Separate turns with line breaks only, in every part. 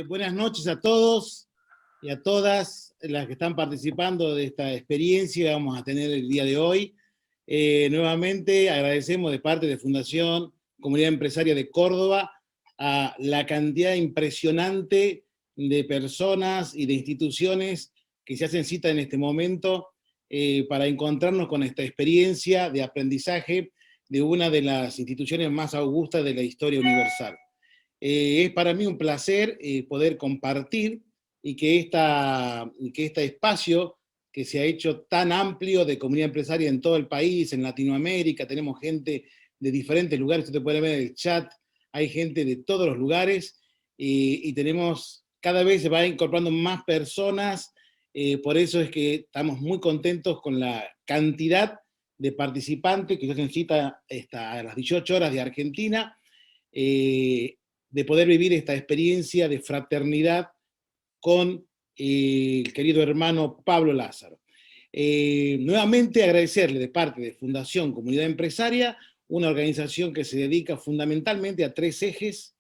Buenas noches a todos y a todas las que están participando de esta experiencia que vamos a tener el día de hoy. Nuevamente agradecemos de parte de Fundación Comunidad Empresaria de Córdoba a la cantidad impresionante de personas y de instituciones que se hacen cita en este momento para encontrarnos con esta experiencia de aprendizaje de una de las instituciones más augustas de la historia universal. Es para mí un placer poder compartir y que este espacio que se ha hecho tan amplio de comunidad empresaria en todo el país, en Latinoamérica, tenemos gente de diferentes lugares, usted puede ver en el chat, hay gente de todos los lugares, y tenemos, cada vez se va incorporando más personas, por eso es que estamos muy contentos con la cantidad de participantes que se hacen cita a las 18 horas de Argentina, de poder vivir esta experiencia de fraternidad con el querido hermano Pablo Lázaro. Nuevamente agradecerle de parte de Fundación Comunidad Empresaria, una organización que se dedica fundamentalmente a tres ejes.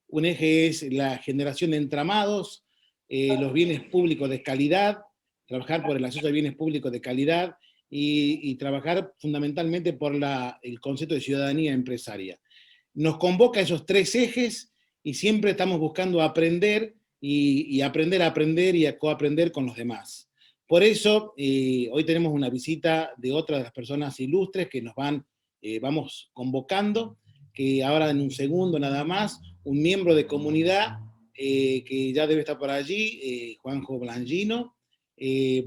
Un eje es la generación de entramados, los bienes públicos de calidad, trabajar por el acceso a bienes públicos de calidad y trabajar fundamentalmente por el concepto de ciudadanía empresaria. Nos convoca a esos tres ejes y siempre estamos buscando aprender y aprender a aprender y a coaprender con los demás. Por eso, hoy tenemos una visita de otra de las personas ilustres que nos vamos convocando, que ahora en un segundo nada más, un miembro de comunidad que ya debe estar por allí, Juanjo Blangino,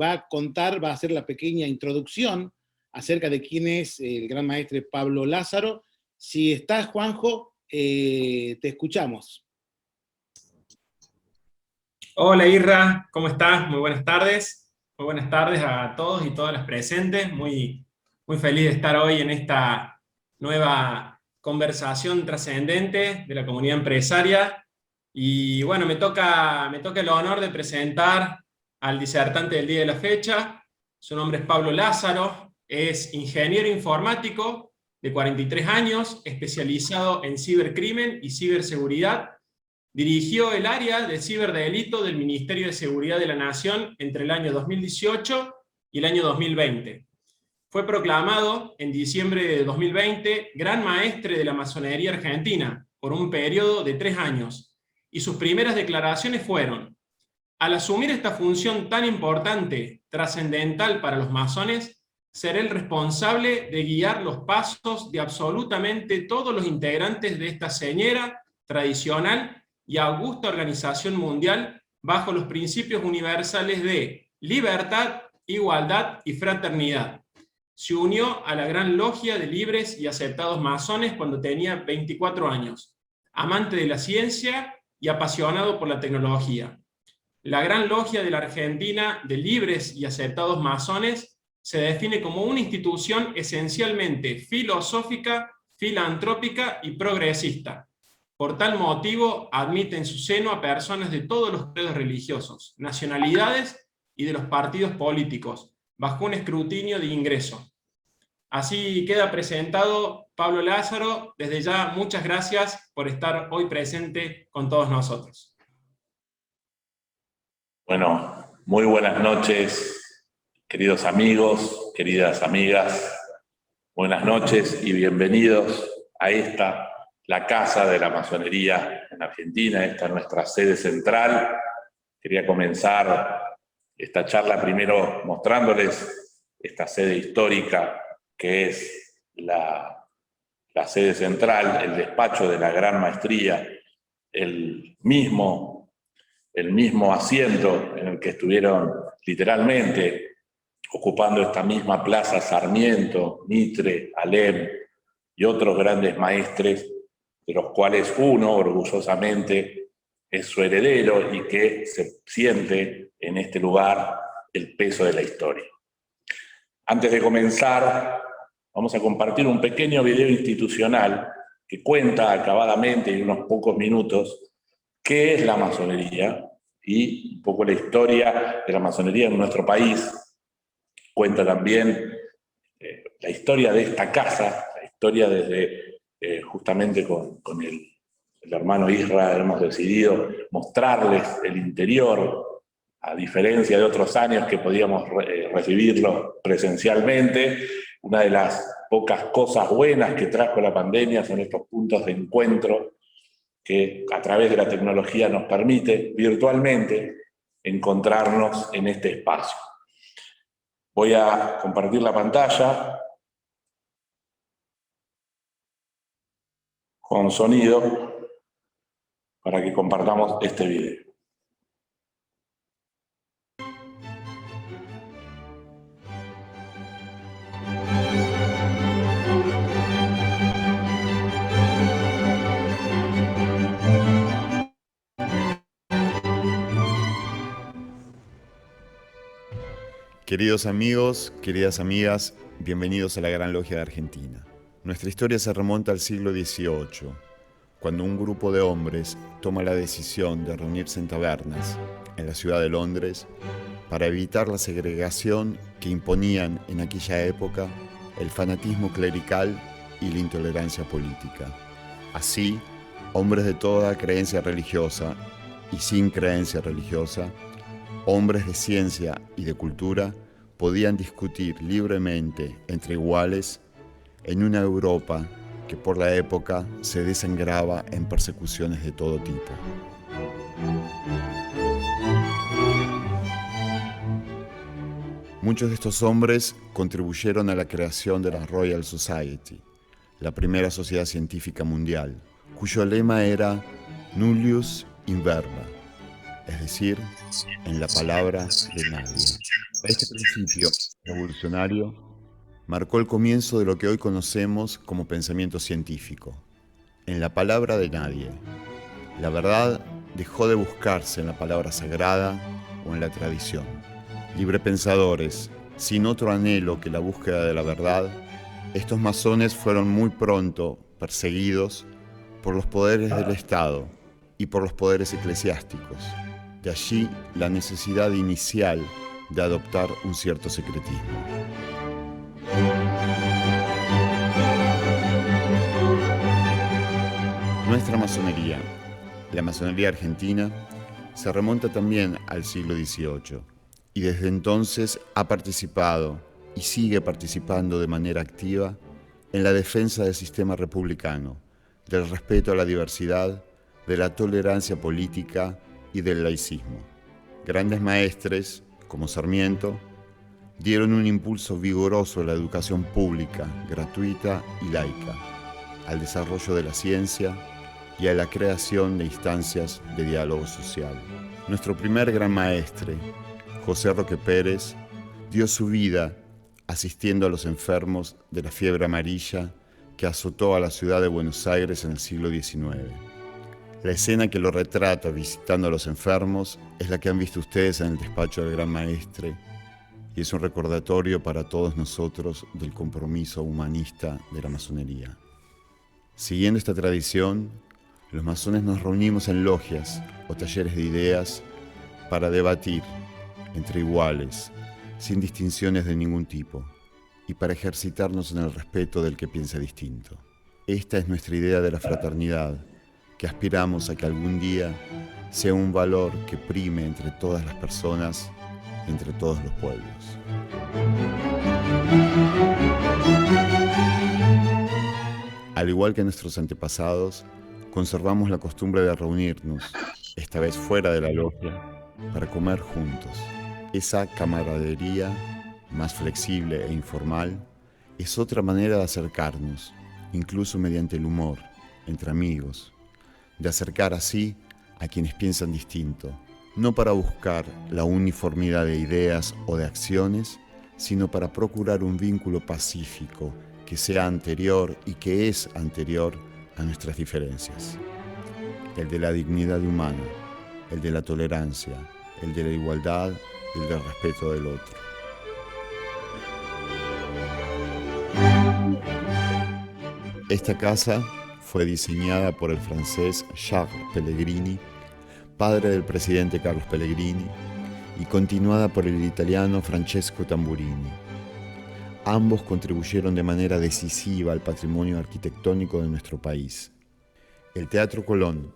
va a hacer la pequeña introducción acerca de quién es el gran maestre Pablo Lázaro. Si estás, Juanjo, te escuchamos.
Hola Irra, ¿cómo estás? Muy buenas tardes. Muy buenas tardes a todos y todas las presentes. Muy feliz de estar hoy en esta nueva conversación trascendente de la comunidad empresaria. Y bueno, me toca el honor de presentar al disertante del día de la fecha. Su nombre es Pablo Lázaro, es ingeniero informático de 43 años, especializado en cibercrimen y ciberseguridad. Dirigió el área de ciberdelito del Ministerio de Seguridad de la Nación entre el año 2018 y el año 2020. Fue proclamado en diciembre de 2020 Gran Maestre de la Masonería Argentina por un periodo de 3 años, y sus primeras declaraciones fueron: al asumir esta función tan importante, trascendental para los masones, seré el responsable de guiar los pasos de absolutamente todos los integrantes de esta señera, tradicional y augusta organización mundial bajo los principios universales de libertad, igualdad y fraternidad. Se unió a la Gran Logia de Libres y Aceptados Masones cuando tenía 24 años, amante de la ciencia y apasionado por la tecnología. La Gran Logia de la Argentina de Libres y Aceptados Masones se define como una institución esencialmente filosófica, filantrópica y progresista. Por tal motivo, admite en su seno a personas de todos los credos religiosos, nacionalidades y de los partidos políticos, bajo un escrutinio de ingreso. Así queda presentado Pablo Lázaro. Desde ya, muchas gracias por estar hoy presente con todos nosotros.
Bueno, muy buenas noches, queridos amigos, queridas amigas. Buenas noches y bienvenidos a la Casa de la Masonería en Argentina. Esta es nuestra sede central. Quería comenzar esta charla primero mostrándoles esta sede histórica que es la sede central, el despacho de la Gran Maestría, el mismo asiento en el que estuvieron literalmente ocupando esta misma plaza Sarmiento, Mitre, Alem y otros grandes maestres, de los cuales uno orgullosamente es su heredero y que se siente en este lugar el peso de la historia. Antes de comenzar, vamos a compartir un pequeño video institucional que cuenta acabadamente en unos pocos minutos qué es la masonería y un poco la historia de la masonería en nuestro país. Cuenta también la historia de esta casa, la historia desde justamente con el hermano Isra, hemos decidido mostrarles el interior, a diferencia de otros años que podíamos recibirlo presencialmente. Una de las pocas cosas buenas que trajo la pandemia son estos puntos de encuentro que a través de la tecnología nos permite virtualmente encontrarnos en este espacio. Voy a compartir la pantalla con sonido para que compartamos este video.
Queridos amigos, queridas amigas, bienvenidos a la Gran Logia de Argentina. Nuestra historia se remonta al siglo XVIII, cuando un grupo de hombres toma la decisión de reunirse en tabernas en la ciudad de Londres para evitar la segregación que imponían en aquella época el fanatismo clerical y la intolerancia política. Así, hombres de toda creencia religiosa y sin creencia religiosa, hombres de ciencia y de cultura podían discutir libremente entre iguales en una Europa que por la época se desangraba en persecuciones de todo tipo. Muchos de estos hombres contribuyeron a la creación de la Royal Society, la primera sociedad científica mundial, cuyo lema era Nullius in verba, es decir, en la palabra de nadie. Este principio revolucionario marcó el comienzo de lo que hoy conocemos como pensamiento científico. En la palabra de nadie. La verdad dejó de buscarse en la palabra sagrada o en la tradición. Librepensadores, sin otro anhelo que la búsqueda de la verdad, estos masones fueron muy pronto perseguidos por los poderes del Estado y por los poderes eclesiásticos. De allí la necesidad inicial de adoptar un cierto secretismo. Nuestra masonería, la masonería argentina, se remonta también al siglo XVIII y desde entonces ha participado y sigue participando de manera activa en la defensa del sistema republicano, del respeto a la diversidad, de la tolerancia política y del laicismo. Grandes maestres, como Sarmiento, dieron un impulso vigoroso a la educación pública, gratuita y laica, al desarrollo de la ciencia y a la creación de instancias de diálogo social. Nuestro primer gran maestre, José Roque Pérez, dio su vida asistiendo a los enfermos de la fiebre amarilla que azotó a la ciudad de Buenos Aires en el siglo XIX. La escena que lo retrata visitando a los enfermos es la que han visto ustedes en el despacho del gran maestre y es un recordatorio para todos nosotros del compromiso humanista de la masonería. Siguiendo esta tradición, los masones nos reunimos en logias o talleres de ideas para debatir entre iguales, sin distinciones de ningún tipo, y para ejercitarnos en el respeto del que piensa distinto. Esta es nuestra idea de la fraternidad, que aspiramos a que algún día sea un valor que prime entre todas las personas, entre todos los pueblos. Al igual que nuestros antepasados, conservamos la costumbre de reunirnos, esta vez fuera de la logia, para comer juntos. Esa camaradería, más flexible e informal, es otra manera de acercarnos, incluso mediante el humor, entre amigos, de acercar así a quienes piensan distinto, no para buscar la uniformidad de ideas o de acciones, sino para procurar un vínculo pacífico que sea anterior y que es anterior a nuestras diferencias. El de la dignidad humana, el de la tolerancia, el de la igualdad y el del respeto del otro. Esta casa fue diseñada por el francés Charles Pellegrini, padre del presidente Carlos Pellegrini, y continuada por el italiano Francesco Tamburini. Ambos contribuyeron de manera decisiva al patrimonio arquitectónico de nuestro país. El Teatro Colón,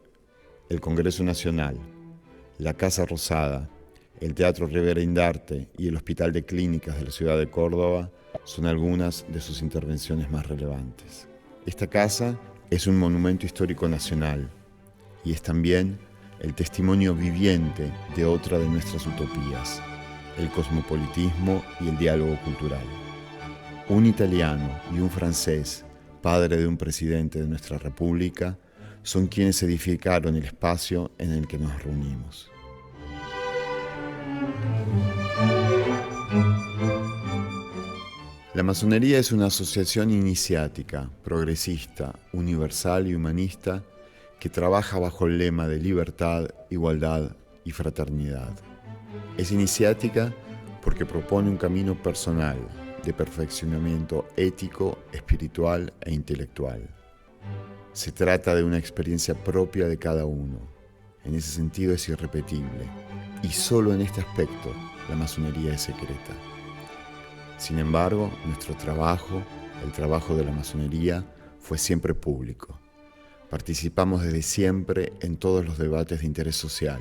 el Congreso Nacional, la Casa Rosada, el Teatro Rivera Indarte y el Hospital de Clínicas de la ciudad de Córdoba son algunas de sus intervenciones más relevantes. Esta casa es un monumento histórico nacional y es también el testimonio viviente de otra de nuestras utopías, el cosmopolitismo y el diálogo cultural. Un italiano y un francés, padre de un presidente de nuestra República, son quienes edificaron el espacio en el que nos reunimos. La masonería es una asociación iniciática, progresista, universal y humanista que trabaja bajo el lema de libertad, igualdad y fraternidad. Es iniciática porque propone un camino personal de perfeccionamiento ético, espiritual e intelectual. Se trata de una experiencia propia de cada uno. En ese sentido es irrepetible. Y solo en este aspecto la masonería es secreta. Sin embargo, nuestro trabajo, el trabajo de la masonería, fue siempre público. Participamos desde siempre en todos los debates de interés social,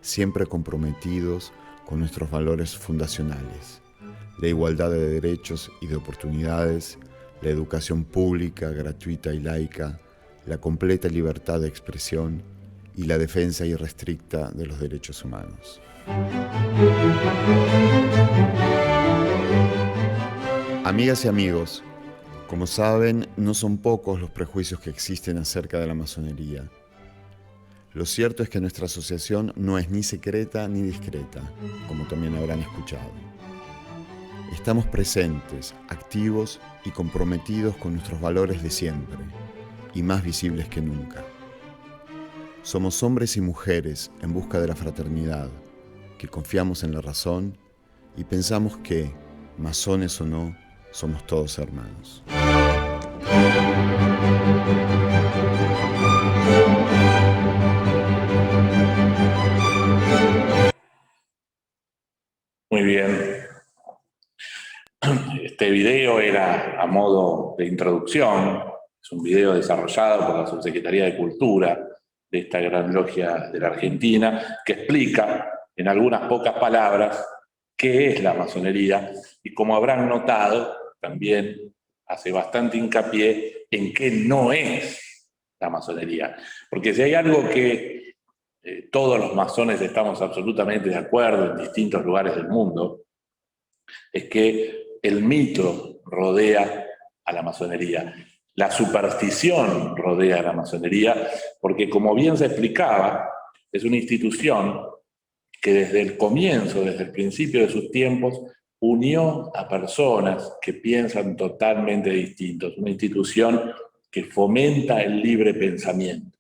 siempre comprometidos con nuestros valores fundacionales: la igualdad de derechos y de oportunidades, la educación pública, gratuita y laica, la completa libertad de expresión y la defensa irrestricta de los derechos humanos. Amigas y amigos, como saben, no son pocos los prejuicios que existen acerca de la masonería. Lo cierto es que nuestra asociación no es ni secreta ni discreta, como también habrán escuchado. Estamos presentes, activos y comprometidos con nuestros valores de siempre, y más visibles que nunca. Somos hombres y mujeres en busca de la fraternidad, que confiamos en la razón y pensamos que, masones o no, somos todos hermanos.
Muy bien. Este video era a modo de introducción. Es un video desarrollado por la Subsecretaría de Cultura de esta gran logia de la Argentina, que explica en algunas pocas palabras qué es la masonería y, como habrán notado, también hace bastante hincapié en qué no es la masonería. Porque si hay algo que todos los masones estamos absolutamente de acuerdo en distintos lugares del mundo, es que el mito rodea a la masonería. La superstición rodea a la masonería, porque, como bien se explicaba, es una institución que desde el comienzo, desde el principio de sus tiempos, unió a personas que piensan totalmente distintos. Una institución que fomenta el libre pensamiento.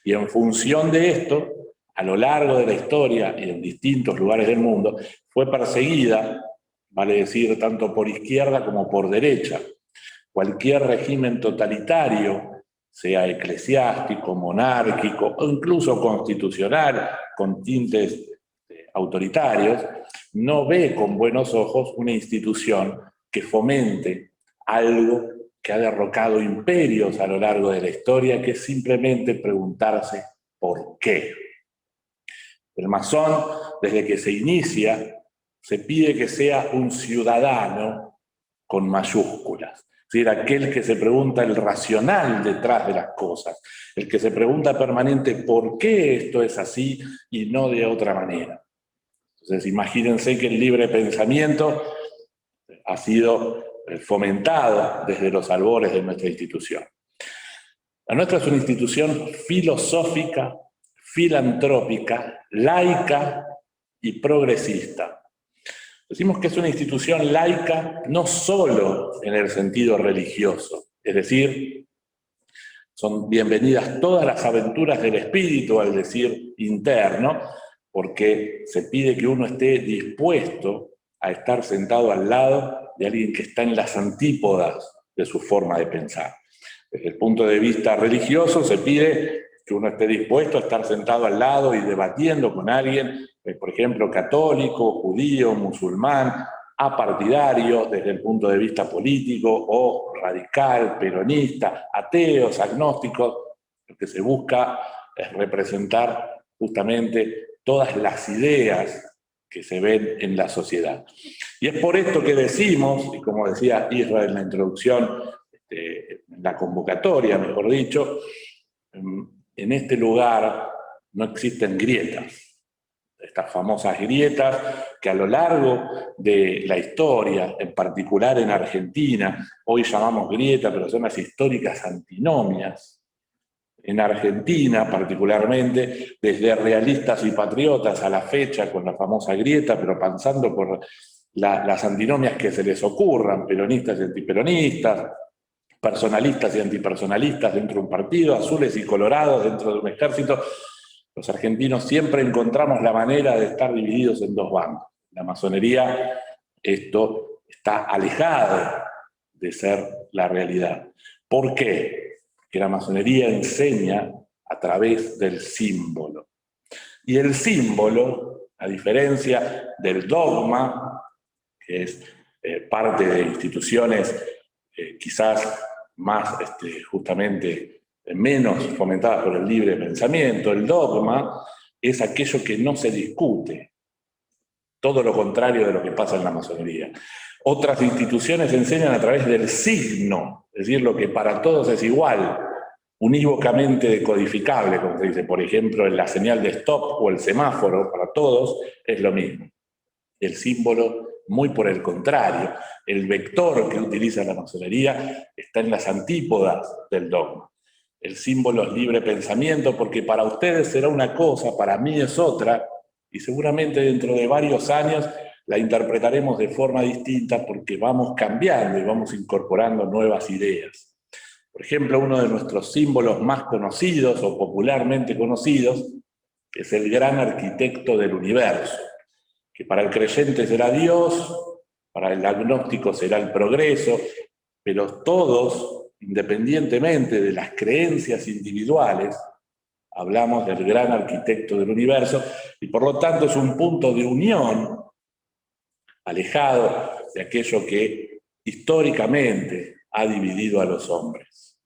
Y en función de esto, a lo largo de la historia y en distintos lugares del mundo, fue perseguida, vale decir, tanto por izquierda como por derecha. Cualquier régimen totalitario, sea eclesiástico, monárquico o incluso constitucional, con tintes autoritarios, no ve con buenos ojos una institución que fomente algo que ha derrocado imperios a lo largo de la historia, que es simplemente preguntarse ¿por qué? El masón, desde que se inicia, se pide que sea un ciudadano con mayúsculas. Es decir, aquel que se pregunta el racional detrás de las cosas, el que se pregunta permanente por qué esto es así y no de otra manera. Entonces, imagínense que el libre pensamiento ha sido fomentado desde los albores de nuestra institución. La nuestra es una institución filosófica, filantrópica, laica y progresista. Decimos que es una institución laica no solo en el sentido religioso, es decir, son bienvenidas todas las aventuras del espíritu, al decir interno, porque se pide que uno esté dispuesto a estar sentado al lado de alguien que está en las antípodas de su forma de pensar. Desde el punto de vista religioso se pide que uno esté dispuesto a estar sentado al lado y debatiendo con alguien, por ejemplo, católico, judío, musulmán, apartidario desde el punto de vista político, o radical, peronista, ateos, agnósticos, Lo que se busca es representar justamente todas las ideas que se ven en la sociedad. Y es por esto que decimos, y como decía Israel en la introducción, en la convocatoria, mejor dicho, en este lugar no existen grietas. Estas famosas grietas que a lo largo de la historia, en particular en Argentina, hoy llamamos grietas, pero son las históricas antinomias. En Argentina, particularmente, desde realistas y patriotas a la fecha, con la famosa grieta, pero pasando por las antinomias que se les ocurran, peronistas y antiperonistas, personalistas y antipersonalistas dentro de un partido, azules y colorados dentro de un ejército. Los argentinos siempre encontramos la manera de estar divididos en dos bandos. La masonería, esto está alejado de ser la realidad. ¿Por qué? Porque la masonería enseña a través del símbolo. Y el símbolo, a diferencia del dogma, que es parte de instituciones quizás más justamente menos fomentadas por el libre pensamiento, el dogma es aquello que no se discute, todo lo contrario de lo que pasa en la masonería. Otras instituciones enseñan a través del signo, es decir, lo que para todos es igual, unívocamente decodificable, como se dice, por ejemplo, en la señal de stop o el semáforo, para todos es lo mismo. El símbolo, muy por el contrario, el vector que utiliza la masonería está en las antípodas del dogma. El símbolo es libre pensamiento porque para ustedes será una cosa, para mí es otra, y seguramente dentro de varios años la interpretaremos de forma distinta porque vamos cambiando y vamos incorporando nuevas ideas. Por ejemplo, uno de nuestros símbolos más conocidos o popularmente conocidos es el gran arquitecto del universo, que para el creyente será Dios, para el agnóstico será el progreso, pero todos, independientemente de las creencias individuales, hablamos del gran arquitecto del universo, y por lo tanto es un punto de unión, alejado de aquello que históricamente ha dividido a los hombres.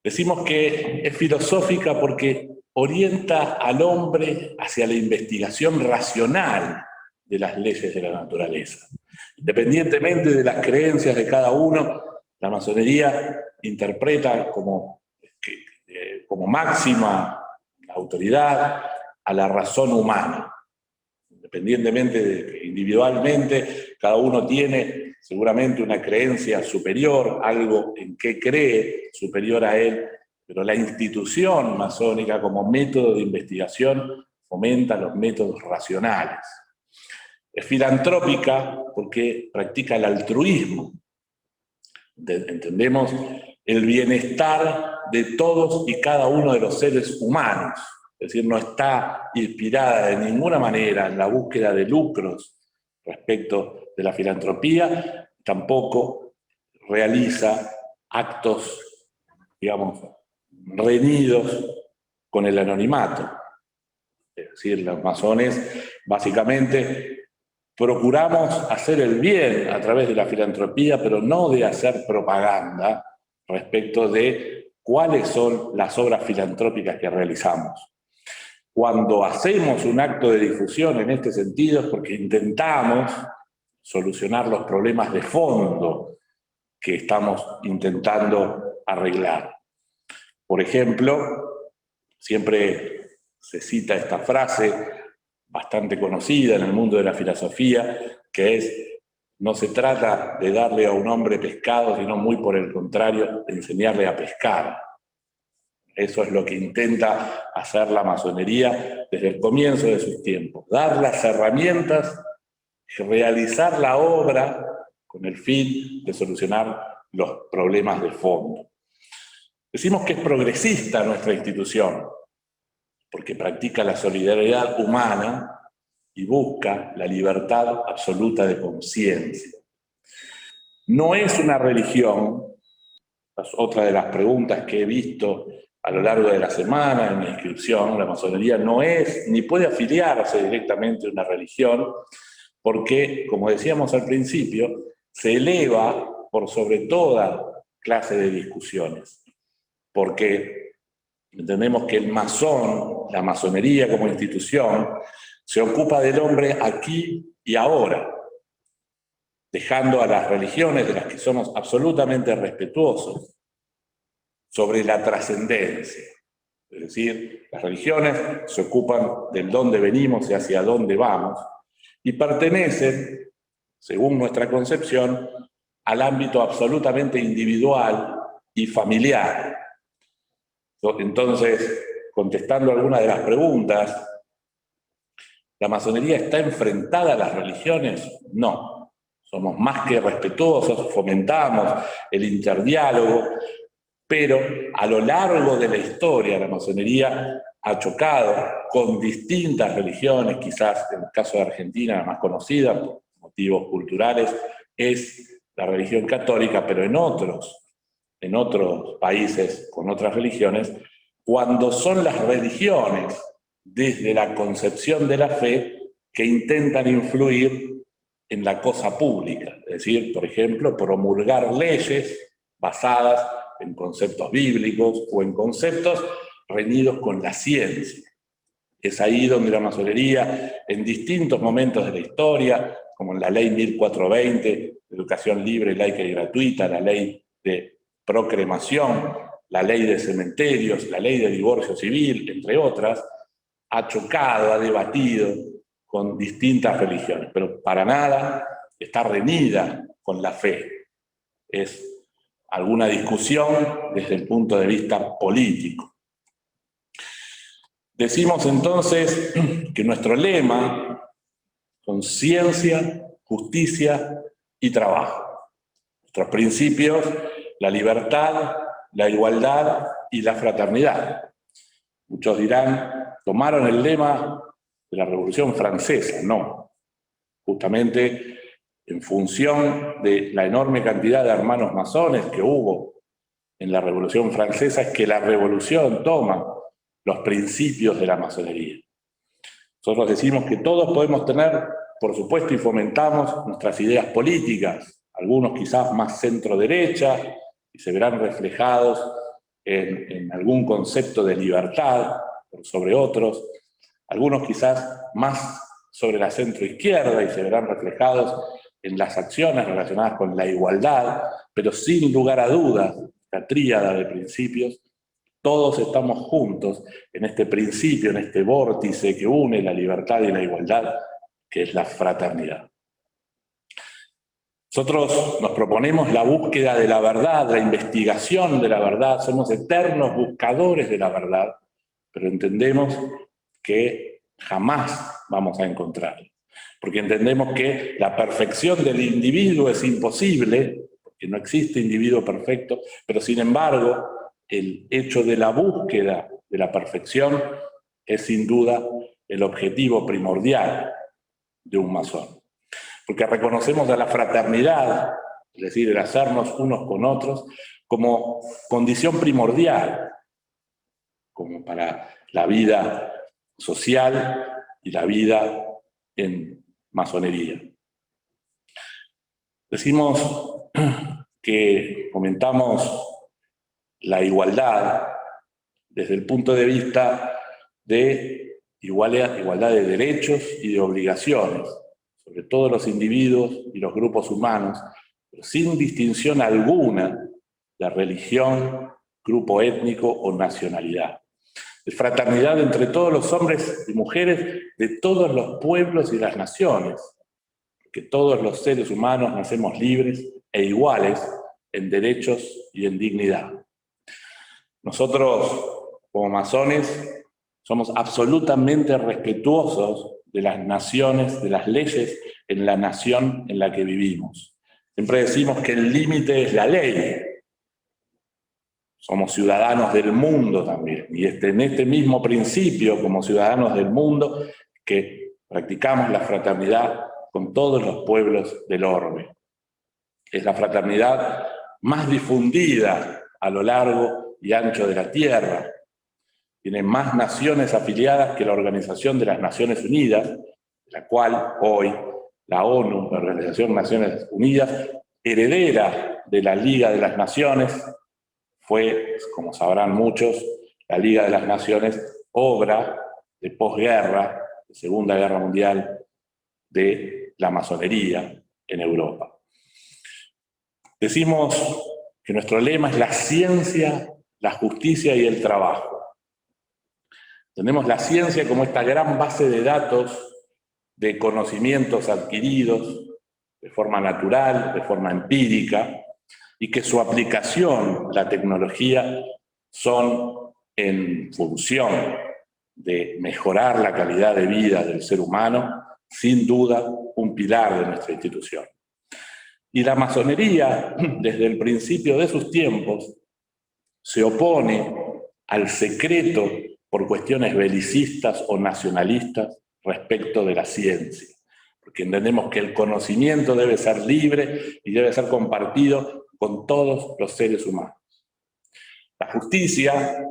Decimos que es filosófica porque orienta al hombre hacia la investigación racional de las leyes de la naturaleza. Independientemente de las creencias de cada uno, la masonería interpreta como máxima autoridad a la razón humana. Independientemente de que individualmente cada uno tiene seguramente una creencia superior, algo en que cree superior a él, pero la institución masónica como método de investigación fomenta los métodos racionales. Es filantrópica porque practica el altruismo. Entendemos el bienestar de todos y cada uno de los seres humanos. Es decir, no está inspirada de ninguna manera en la búsqueda de lucros respecto de la filantropía, tampoco realiza actos, digamos, reñidos con el anonimato. Es decir, los masones básicamente procuramos hacer el bien a través de la filantropía, pero no de hacer propaganda respecto de cuáles son las obras filantrópicas que realizamos. Cuando hacemos un acto de difusión en este sentido es porque intentamos solucionar los problemas de fondo que estamos intentando arreglar. Por ejemplo, siempre se cita esta frase bastante conocida en el mundo de la filosofía, que es: no se trata de darle a un hombre pescado, sino muy por el contrario, de enseñarle a pescar. Eso es lo que intenta hacer la masonería desde el comienzo de sus tiempos, dar las herramientas y realizar la obra con el fin de solucionar los problemas de fondo. Decimos que es progresista nuestra institución, porque practica la solidaridad humana y busca la libertad absoluta de conciencia. No es una religión, es otra de las preguntas que he visto a lo largo de la semana en mi inscripción. La masonería no es ni puede afiliarse directamente a una religión, porque, como decíamos al principio, se eleva por sobre toda clase de discusiones, porque Entendemos que el masón, la masonería como institución, se ocupa del hombre aquí y ahora, dejando a las religiones, de las que somos absolutamente respetuosos, sobre la trascendencia. Es decir, las religiones se ocupan del dónde venimos y hacia dónde vamos, y pertenecen, según nuestra concepción, al ámbito absolutamente individual y familiar. Entonces, contestando algunas de las preguntas, ¿la masonería está enfrentada a las religiones? No. Somos más que respetuosos, fomentamos el interdiálogo, pero a lo largo de la historia la masonería ha chocado con distintas religiones, quizás en el caso de Argentina la más conocida por motivos culturales es la religión católica, pero en otros países con otras religiones, cuando son las religiones desde la concepción de la fe que intentan influir en la cosa pública, es decir, por ejemplo, promulgar leyes basadas en conceptos bíblicos o en conceptos reñidos con la ciencia. Es ahí donde la masonería, en distintos momentos de la historia, como en la ley 1420, de educación libre, laica y gratuita, la ley de procremación, la ley de cementerios, la ley de divorcio civil, entre otras, ha chocado, ha debatido con distintas religiones, pero para nada está reñida con la fe. Es alguna discusión desde el punto de vista político. Decimos entonces que nuestro lema son ciencia, justicia y trabajo. Nuestros principios, la libertad, la igualdad y la fraternidad. Muchos dirán, tomaron el lema de la Revolución Francesa. No. Justamente en función de la enorme cantidad de hermanos masones que hubo en la Revolución Francesa, es que la revolución toma los principios de la masonería. Nosotros decimos que todos podemos tener, por supuesto, y fomentamos nuestras ideas políticas, algunos quizás más centro-derecha, y se verán reflejados en algún concepto de libertad sobre otros, algunos quizás más sobre la centro-izquierda y se verán reflejados en las acciones relacionadas con la igualdad, pero sin lugar a dudas, la tríada de principios, todos estamos juntos en este principio, en este vórtice que une la libertad y la igualdad, que es la fraternidad. Nosotros nos proponemos la búsqueda de la verdad, la investigación de la verdad, somos eternos buscadores de la verdad, pero entendemos que jamás vamos a encontrarla, porque entendemos que la perfección del individuo es imposible, porque no existe individuo perfecto, pero sin embargo, el hecho de la búsqueda de la perfección es sin duda el objetivo primordial de un masón. Porque reconocemos a la fraternidad, es decir, el hacernos unos con otros, como condición primordial, como para la vida social y la vida en masonería. Decimos que fomentamos la igualdad desde el punto de vista de igualdad de derechos y de obligaciones, sobre todos los individuos y los grupos humanos, pero sin distinción alguna de religión, grupo étnico o nacionalidad. De fraternidad entre todos los hombres y mujeres de todos los pueblos y las naciones, que todos los seres humanos nacemos libres e iguales en derechos y en dignidad. Nosotros, como masones, somos absolutamente respetuosos de las naciones, de las leyes en la nación en la que vivimos. Siempre decimos que el límite es la ley. Somos ciudadanos del mundo también, y en este mismo principio, como ciudadanos del mundo, que practicamos la fraternidad con todos los pueblos del orbe. Es la fraternidad más difundida a lo largo y ancho de la tierra. Tiene más naciones afiliadas que la Organización de las Naciones Unidas, la cual hoy la ONU, la Organización de Naciones Unidas, heredera de la Liga de las Naciones, fue, como sabrán muchos, la Liga de las Naciones, obra de posguerra, de Segunda Guerra Mundial, de la masonería en Europa. Decimos que nuestro lema es la ciencia, la justicia y el trabajo. Tenemos la ciencia como esta gran base de datos, de conocimientos adquiridos de forma natural, de forma empírica, y que su aplicación, la tecnología, son en función de mejorar la calidad de vida del ser humano, sin duda un pilar de nuestra institución. Y la masonería, desde el principio de sus tiempos, se opone al secreto por cuestiones belicistas o nacionalistas respecto de la ciencia, porque entendemos que el conocimiento debe ser libre y debe ser compartido con todos los seres humanos. La justicia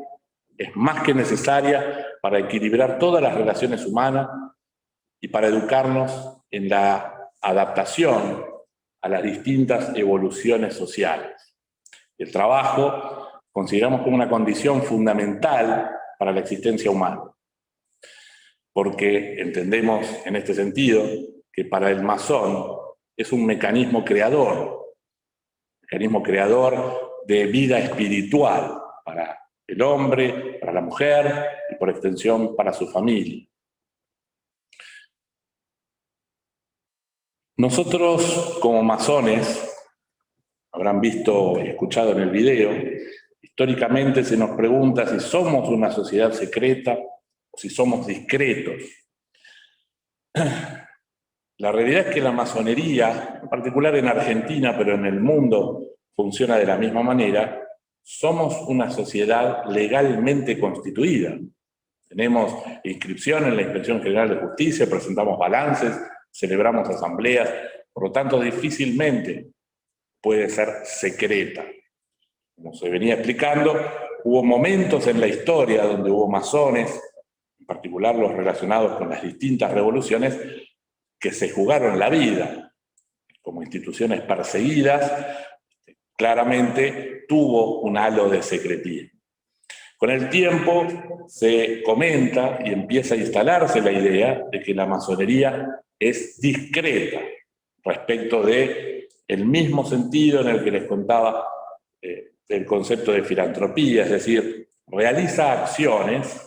es más que necesaria para equilibrar todas las relaciones humanas y para educarnos en la adaptación a las distintas evoluciones sociales. El trabajo consideramos como una condición fundamental para la existencia humana, porque entendemos en este sentido que para el masón es un mecanismo creador de vida espiritual para el hombre, para la mujer y por extensión para su familia. Nosotros como masones, habrán visto y escuchado en el video, históricamente se nos pregunta si somos una sociedad secreta o si somos discretos. La realidad es que la masonería, en particular en Argentina, pero en el mundo funciona de la misma manera, somos una sociedad legalmente constituida. Tenemos inscripción en la Inspección General de Justicia, presentamos balances, celebramos asambleas, por lo tanto difícilmente puede ser secreta. Como se venía explicando, hubo momentos en la historia donde hubo masones, en particular los relacionados con las distintas revoluciones, que se jugaron la vida como instituciones perseguidas, claramente tuvo un halo de secrecía. Con el tiempo se comenta y empieza a instalarse la idea de que la masonería es discreta respecto de el mismo sentido en el que les contaba el concepto de filantropía, es decir, realiza acciones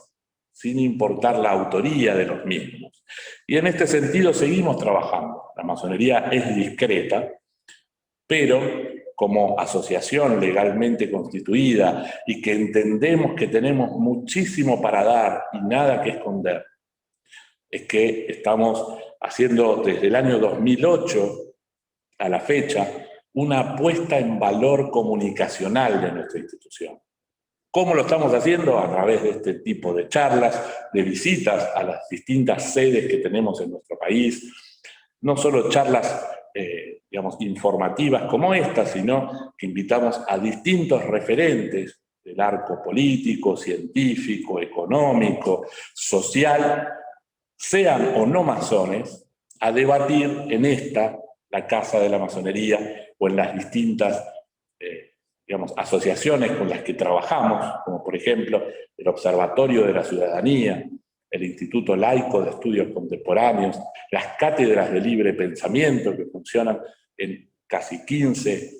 sin importar la autoría de los mismos. Y en este sentido seguimos trabajando. La masonería es discreta, pero como asociación legalmente constituida y que entendemos que tenemos muchísimo para dar y nada que esconder, es que estamos haciendo desde el año 2008 a la fecha una puesta en valor comunicacional de nuestra institución. ¿Cómo lo estamos haciendo? A través de este tipo de charlas, de visitas a las distintas sedes que tenemos en nuestro país. No solo charlas, informativas como esta, sino que invitamos a distintos referentes del arco político, científico, económico, social, sean o no masones, a debatir en la Casa de la Masonería, o en las distintas asociaciones con las que trabajamos, como por ejemplo el Observatorio de la Ciudadanía, el Instituto Laico de Estudios Contemporáneos, las cátedras de libre pensamiento que funcionan en casi 15,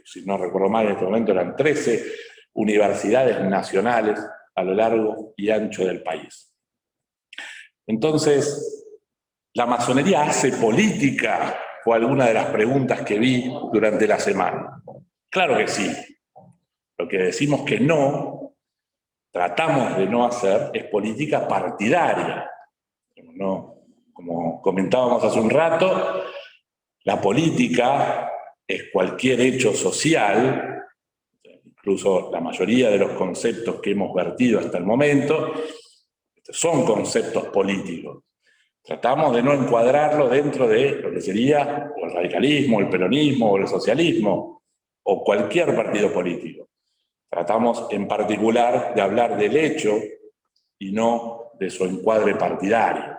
si no recuerdo mal en este momento eran 13 universidades nacionales a lo largo y ancho del país. Entonces, ¿la masonería hace política? Fue alguna de las preguntas que vi durante la semana. Claro que sí. Lo que decimos que no, tratamos de no hacer, es política partidaria. No, como comentábamos hace un rato, la política es cualquier hecho social, incluso la mayoría de los conceptos que hemos vertido hasta el momento, son conceptos políticos. Tratamos de no encuadrarlo dentro de lo que sería el radicalismo, el peronismo o el socialismo, o cualquier partido político. Tratamos en particular de hablar del hecho y no de su encuadre partidario.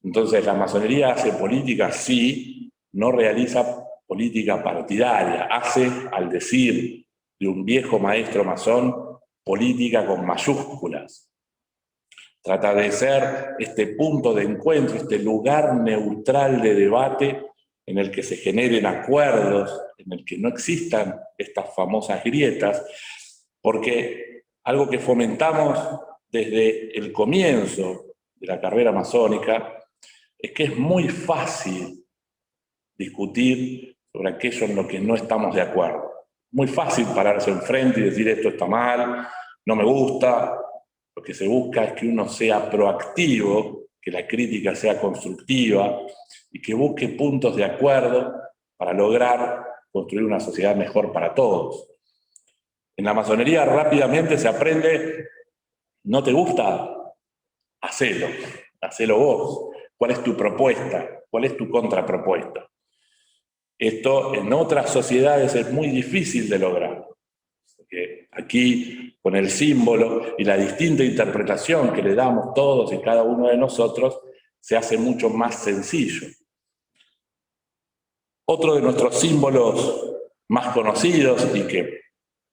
Entonces, ¿la masonería hace política? Sí, no realiza política partidaria. Hace, al decir de un viejo maestro masón, política con mayúsculas. Trata de ser este punto de encuentro, este lugar neutral de debate en el que se generen acuerdos, en el que no existan estas famosas grietas, porque algo que fomentamos desde el comienzo de la carrera masónica es que es muy fácil discutir sobre aquello en lo que no estamos de acuerdo. Muy fácil pararse enfrente y decir esto está mal, no me gusta. Lo que se busca es que uno sea proactivo, que la crítica sea constructiva y que busque puntos de acuerdo para lograr construir una sociedad mejor para todos. En la masonería rápidamente se aprende, ¿no te gusta? Hacelo vos. ¿Cuál es tu propuesta? ¿Cuál es tu contrapropuesta? Esto en otras sociedades es muy difícil de lograr. Porque aquí, con el símbolo y la distinta interpretación que le damos todos y cada uno de nosotros, se hace mucho más sencillo. Otro de nuestros símbolos más conocidos y que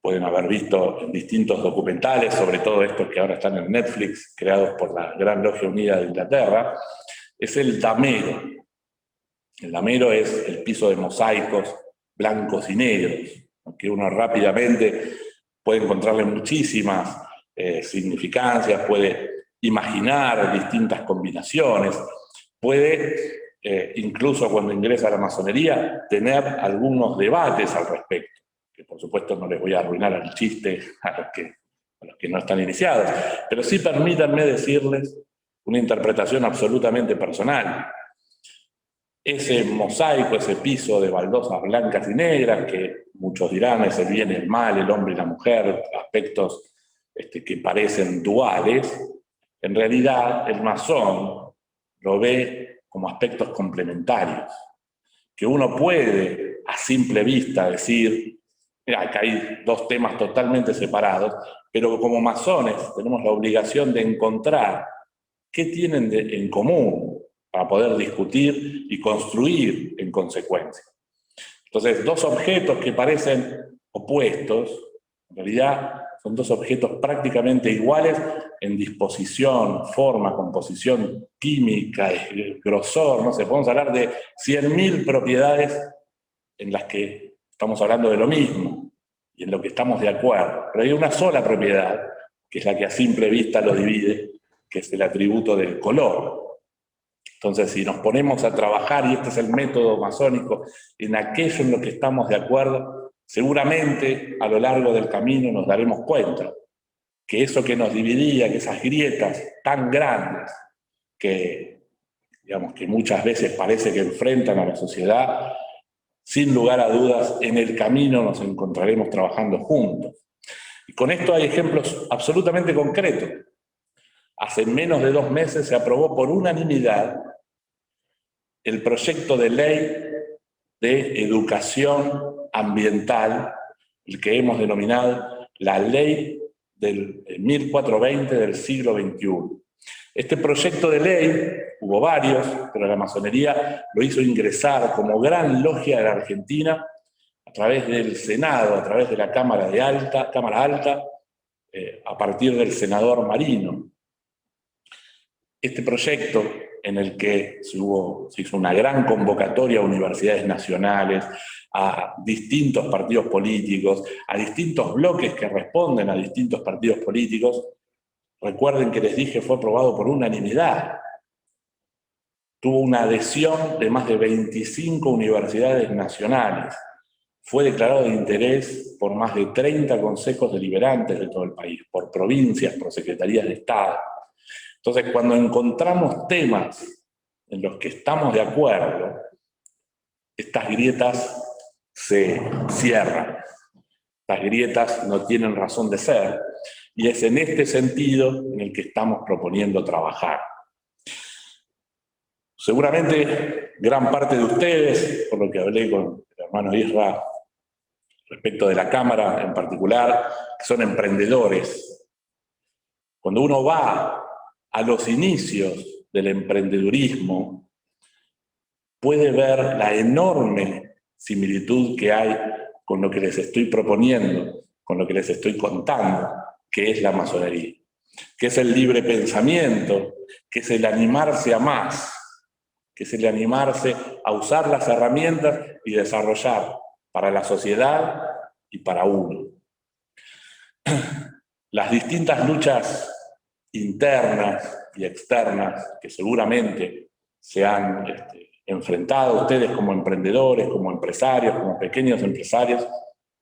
pueden haber visto en distintos documentales, sobre todo estos que ahora están en Netflix, creados por la Gran Logia Unida de Inglaterra, es el damero. El damero es el piso de mosaicos blancos y negros, que uno rápidamente puede encontrarle muchísimas significancias, puede imaginar distintas combinaciones, puede, incluso cuando ingresa a la masonería, tener algunos debates al respecto, que por supuesto no les voy a arruinar el chiste a los que no están iniciados, pero sí permítanme decirles una interpretación absolutamente personal. Ese mosaico, ese piso de baldosas blancas y negras, que muchos dirán es el bien y el mal, el hombre y la mujer, aspectos que parecen duales, en realidad el masón lo ve como aspectos complementarios, que uno puede a simple vista decir, mira, acá hay dos temas totalmente separados, pero como masones tenemos la obligación de encontrar qué tienen en común para poder discutir y construir en consecuencia. Entonces, dos objetos que parecen opuestos, en realidad son dos objetos prácticamente iguales en disposición, forma, composición química, grosor, no sé, podemos hablar de 100.000 propiedades en las que estamos hablando de lo mismo y en lo que estamos de acuerdo. Pero hay una sola propiedad, que es la que a simple vista lo divide, que es el atributo del color. Entonces, si nos ponemos a trabajar, y este es el método masónico, en aquello en lo que estamos de acuerdo, seguramente a lo largo del camino nos daremos cuenta que eso que nos dividía, que esas grietas tan grandes que, digamos, que muchas veces parece que enfrentan a la sociedad, sin lugar a dudas, en el camino nos encontraremos trabajando juntos. Y con esto hay ejemplos absolutamente concretos. Hace menos de 2 meses se aprobó por unanimidad el proyecto de ley de educación ambiental, el que hemos denominado la ley del 1420 del siglo XXI. Este proyecto de ley, hubo varios, pero la masonería lo hizo ingresar como gran logia de la Argentina a través del Senado, a través de la Cámara Alta, a partir del senador Marino. Este proyecto, en el que se hizo una gran convocatoria a universidades nacionales, a distintos partidos políticos, a distintos bloques que responden a distintos partidos políticos, recuerden que les dije fue aprobado por unanimidad. Tuvo una adhesión de más de 25 universidades nacionales. Fue declarado de interés por más de 30 consejos deliberantes de todo el país, por provincias, por secretarías de Estado. Entonces, cuando encontramos temas en los que estamos de acuerdo, estas grietas se cierran. Estas grietas no tienen razón de ser, y es en este sentido en el que estamos proponiendo trabajar. Seguramente gran parte de ustedes, por lo que hablé con el hermano Isra respecto de la Cámara en particular, que son emprendedores. Cuando uno va a los inicios del emprendedurismo, puede ver la enorme similitud que hay con lo que les estoy proponiendo, con lo que les estoy contando, que es la masonería, que es el libre pensamiento, que es el animarse a más, que es el animarse a usar las herramientas y desarrollar para la sociedad y para uno. Las distintas luchas internas y externas que seguramente se han enfrentado ustedes como emprendedores, como empresarios, como pequeños empresarios,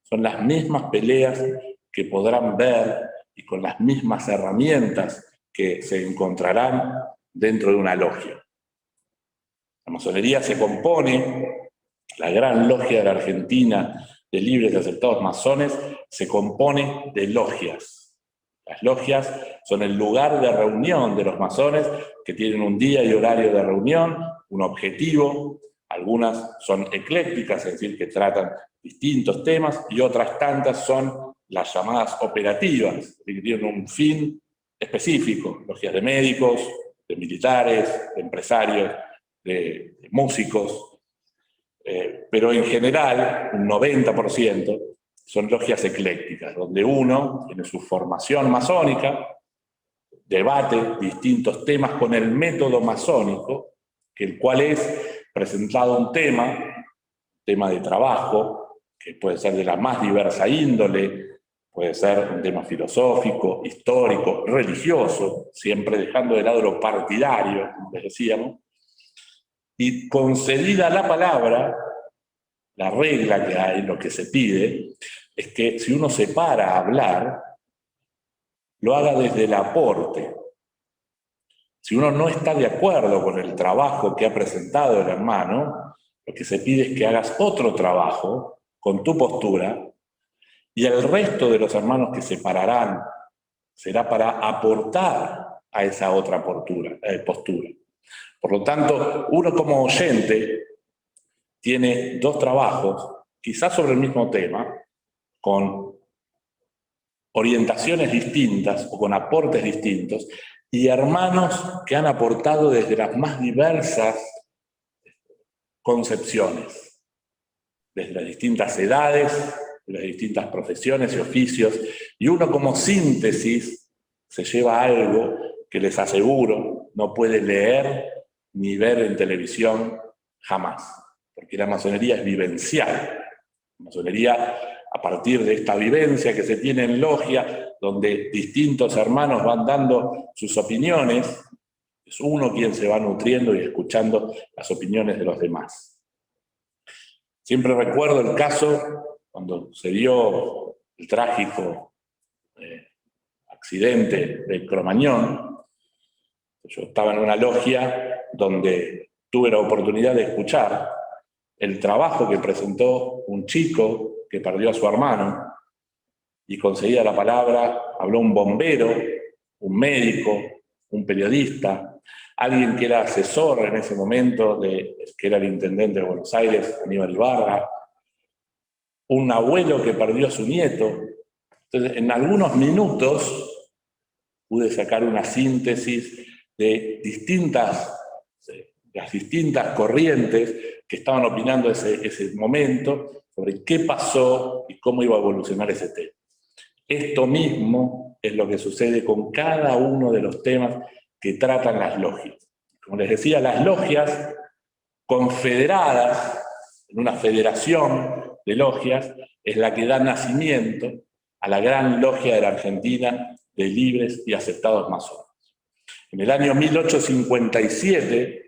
son las mismas peleas que podrán ver y con las mismas herramientas que se encontrarán dentro de una logia. La masonería se compone, la gran logia de la Argentina de libres y aceptados masones, se compone de logias. Las logias son el lugar de reunión de los masones que tienen un día y horario de reunión, un objetivo. Algunas son eclécticas, es decir, que tratan distintos temas, y otras tantas son las llamadas operativas, que tienen un fin específico. Logias de médicos, de militares, de empresarios, de músicos, pero en general, un 90%, son logias eclécticas, donde uno tiene su formación masónica, debate distintos temas con el método masónico, el cual es presentado un tema de trabajo, que puede ser de la más diversa índole, puede ser un tema filosófico, histórico, religioso, siempre dejando de lado lo partidario, como les decíamos, y concedida la palabra, la regla que hay, lo que se pide, es que si uno se para a hablar, lo haga desde el aporte. Si uno no está de acuerdo con el trabajo que ha presentado el hermano, lo que se pide es que hagas otro trabajo con tu postura, y el resto de los hermanos que se pararán será para aportar a esa otra postura. Por lo tanto, uno como oyente tiene dos trabajos, quizás sobre el mismo tema, con orientaciones distintas o con aportes distintos, y hermanos que han aportado desde las más diversas concepciones, desde las distintas edades, de las distintas profesiones y oficios, y uno como síntesis se lleva algo que les aseguro no puede leer ni ver en televisión jamás, porque la masonería es vivencial. La masonería, a partir de esta vivencia que se tiene en logia, donde distintos hermanos van dando sus opiniones, es uno quien se va nutriendo y escuchando las opiniones de los demás. Siempre recuerdo el caso cuando se dio el trágico accidente de Cromañón. Yo estaba en una logia donde tuve la oportunidad de escuchar el trabajo que presentó un chico que perdió a su hermano, y conseguida la palabra habló un bombero, un médico, un periodista, alguien que era asesor en ese momento, que era el intendente de Buenos Aires, Aníbal Ibarra, un abuelo que perdió a su nieto. Entonces, en algunos minutos pude sacar una síntesis de las distintas corrientes que estaban opinando ese momento sobre qué pasó y cómo iba a evolucionar ese tema. Esto mismo es lo que sucede con cada uno de los temas que tratan las logias. Como les decía, las logias confederadas en una federación de logias es la que da nacimiento a la gran logia de la Argentina de libres y aceptados masones. En el año 1857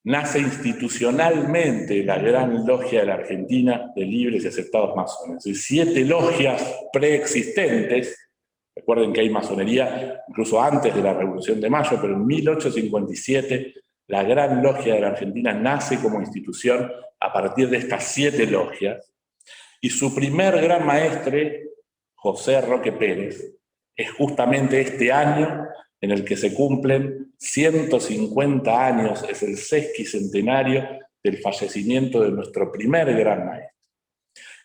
nace institucionalmente la gran logia de la Argentina de libres y aceptados masones. Es decir, 7 logias preexistentes. Recuerden que hay masonería incluso antes de la Revolución de Mayo, pero en 1857 la gran logia de la Argentina nace como institución a partir de estas 7 logias, y su primer gran maestre, José Roque Pérez, es justamente este año en el que se cumplen 150 años, es el sesquicentenario del fallecimiento de nuestro primer gran maestro.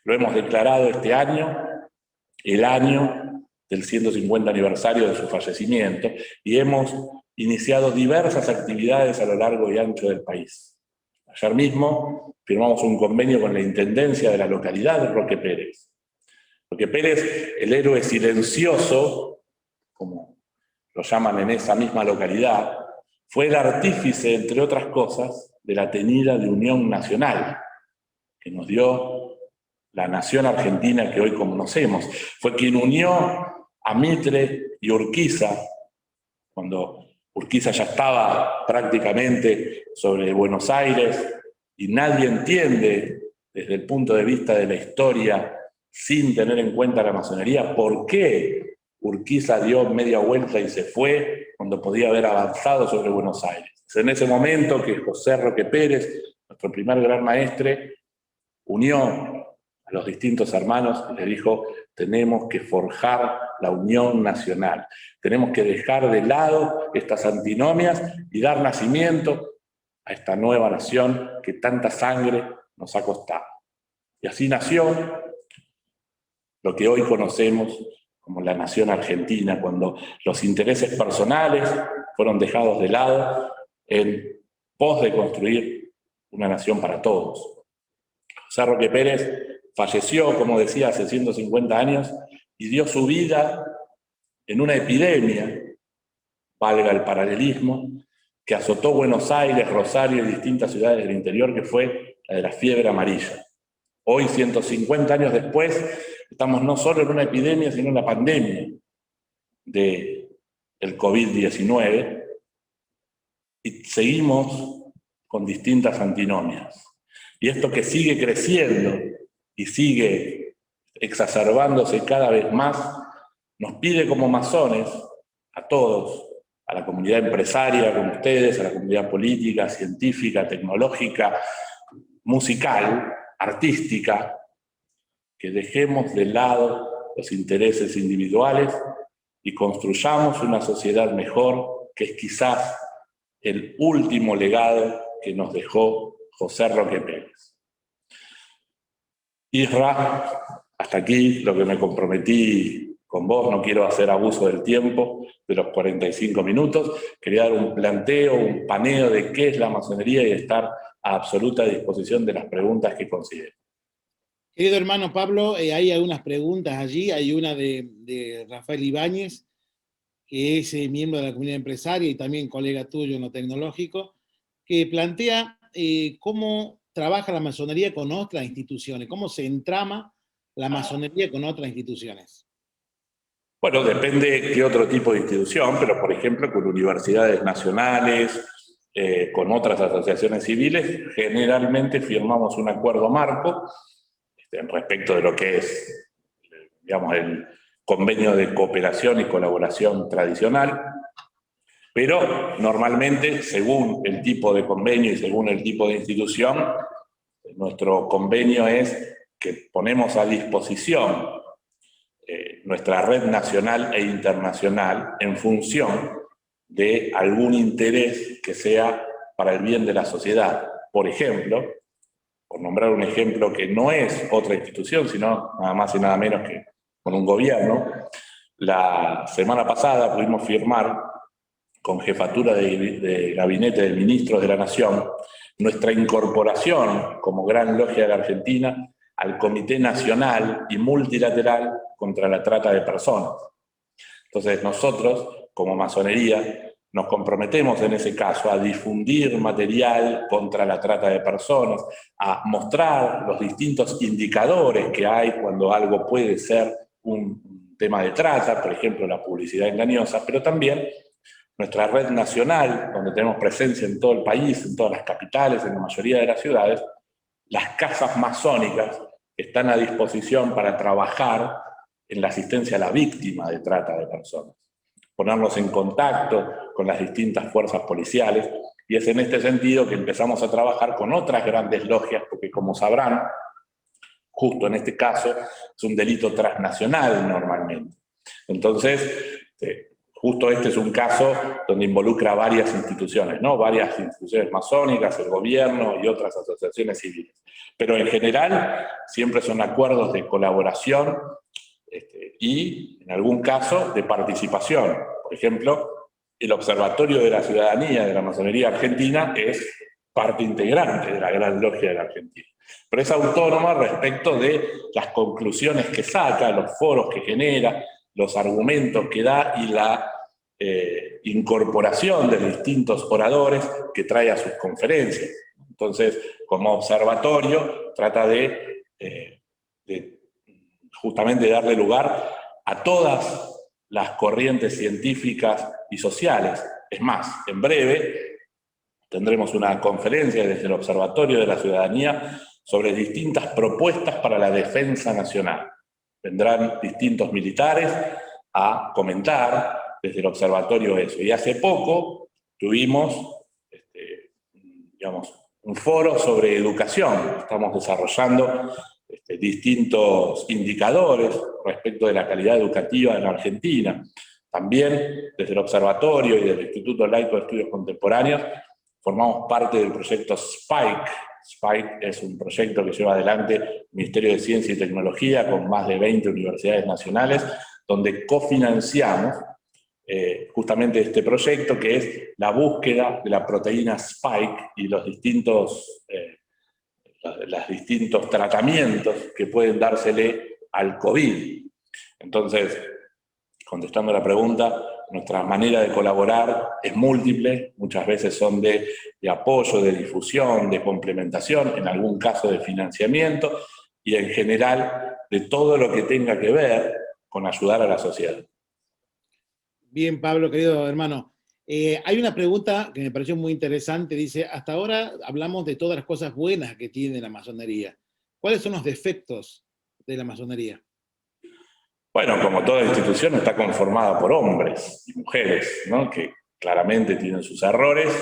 Lo hemos declarado este año, el año del 150 aniversario de su fallecimiento, y hemos iniciado diversas actividades a lo largo y ancho del país. Ayer mismo firmamos un convenio con la Intendencia de la localidad de Roque Pérez, Porque Pérez, el héroe silencioso, como lo llaman en esa misma localidad, fue el artífice, entre otras cosas, de la tenida de Unión Nacional, que nos dio la nación argentina que hoy conocemos. Fue quien unió a Mitre y Urquiza, cuando Urquiza ya estaba prácticamente sobre Buenos Aires, y nadie entiende, desde el punto de vista de la historia, sin tener en cuenta la masonería, por qué Urquiza dio media vuelta y se fue cuando podía haber avanzado sobre Buenos Aires. Es en ese momento que José Roque Pérez, nuestro primer gran maestre, unió a los distintos hermanos y les dijo: tenemos que forjar la unión nacional, tenemos que dejar de lado estas antinomias y dar nacimiento a esta nueva nación que tanta sangre nos ha costado. Y así nació lo que hoy conocemos como la nación argentina, cuando los intereses personales fueron dejados de lado en pos de construir una nación para todos. José Roque Pérez falleció, como decía, hace 150 años y dio su vida en una epidemia, valga el paralelismo, que azotó Buenos Aires, Rosario y distintas ciudades del interior, que fue la de la fiebre amarilla. Hoy, 150 años después, estamos no solo en una epidemia, sino en la pandemia del COVID-19 y seguimos con distintas antinomias. Y esto que sigue creciendo y sigue exacerbándose cada vez más, nos pide como masones, a todos, a la comunidad empresaria como ustedes, a la comunidad política, científica, tecnológica, musical, artística, que dejemos de lado los intereses individuales y construyamos una sociedad mejor, que es quizás el último legado que nos dejó José Roque Pérez. Isra, hasta aquí lo que me comprometí con vos, no quiero hacer abuso del tiempo de los 45 minutos, quería dar un planteo, un paneo de qué es la masonería y estar a absoluta disposición de las preguntas que consideren.
Querido hermano Pablo, hay algunas preguntas allí, hay una de Rafael Ibáñez, que es miembro de la comunidad empresaria y también colega tuyo en lo tecnológico, que plantea cómo trabaja la masonería con otras instituciones, cómo se entrama la masonería con otras instituciones.
Bueno, depende qué otro tipo de institución, pero por ejemplo con universidades nacionales, con otras asociaciones civiles, generalmente firmamos un acuerdo marco respecto de lo que es, digamos, el convenio de cooperación y colaboración tradicional, pero normalmente, según el tipo de convenio y según el tipo de institución, nuestro convenio es que ponemos a disposición nuestra red nacional e internacional en función de algún interés que sea para el bien de la sociedad. Por ejemplo, por nombrar un ejemplo que no es otra institución, sino nada más y nada menos que con un gobierno, la semana pasada pudimos firmar con jefatura de gabinete de ministros de la Nación nuestra incorporación como Gran Logia de la Argentina al Comité Nacional y Multilateral contra la Trata de Personas. Entonces nosotros, como masonería, nos comprometemos en ese caso a difundir material contra la trata de personas, a mostrar los distintos indicadores que hay cuando algo puede ser un tema de trata, por ejemplo la publicidad engañosa, pero también nuestra red nacional, donde tenemos presencia en todo el país, en todas las capitales, en la mayoría de las ciudades, las casas masónicas están a disposición para trabajar en la asistencia a la víctima de trata de personas, ponernos en contacto con las distintas fuerzas policiales, y es en este sentido que empezamos a trabajar con otras grandes logias, porque como sabrán, justo en este caso es un delito transnacional normalmente. Entonces, justo este es un caso donde involucra varias instituciones, ¿no? Varias instituciones masónicas, el gobierno y otras asociaciones civiles. Pero en general siempre son acuerdos de colaboración y en algún caso de participación. Por ejemplo, el Observatorio de la Ciudadanía de la Masonería Argentina es parte integrante de la Gran Logia de la Argentina. Pero es autónoma respecto de las conclusiones que saca, los foros que genera, los argumentos que da y la incorporación de distintos oradores que trae a sus conferencias. Entonces, como observatorio, trata de justamente darle lugar a todas las corrientes científicas y sociales. Es más, en breve tendremos una conferencia desde el Observatorio de la Ciudadanía sobre distintas propuestas para la defensa nacional. Vendrán distintos militares a comentar desde el observatorio eso. Y hace poco tuvimos, un foro sobre educación. Estamos desarrollando distintos indicadores respecto de la calidad educativa en Argentina. También desde el observatorio y del Instituto Laico de Estudios Contemporáneos formamos parte del proyecto SPIKE. SPIKE es un proyecto que lleva adelante el Ministerio de Ciencia y Tecnología con más de 20 universidades nacionales, donde cofinanciamos justamente este proyecto, que es la búsqueda de la proteína Spike y los distintos tratamientos que pueden dársele al COVID. Entonces, contestando la pregunta, nuestra manera de colaborar es múltiple, muchas veces son de apoyo, de difusión, de complementación, en algún caso de financiamiento, y en general de todo lo que tenga que ver con ayudar a la sociedad.
Bien, Pablo, querido hermano. Hay una pregunta que me pareció muy interesante. Dice, hasta ahora hablamos de todas las cosas buenas que tiene la masonería. ¿Cuáles son los defectos de la masonería?
Bueno, como toda institución está conformada por hombres y mujeres, ¿no? Que claramente tienen sus errores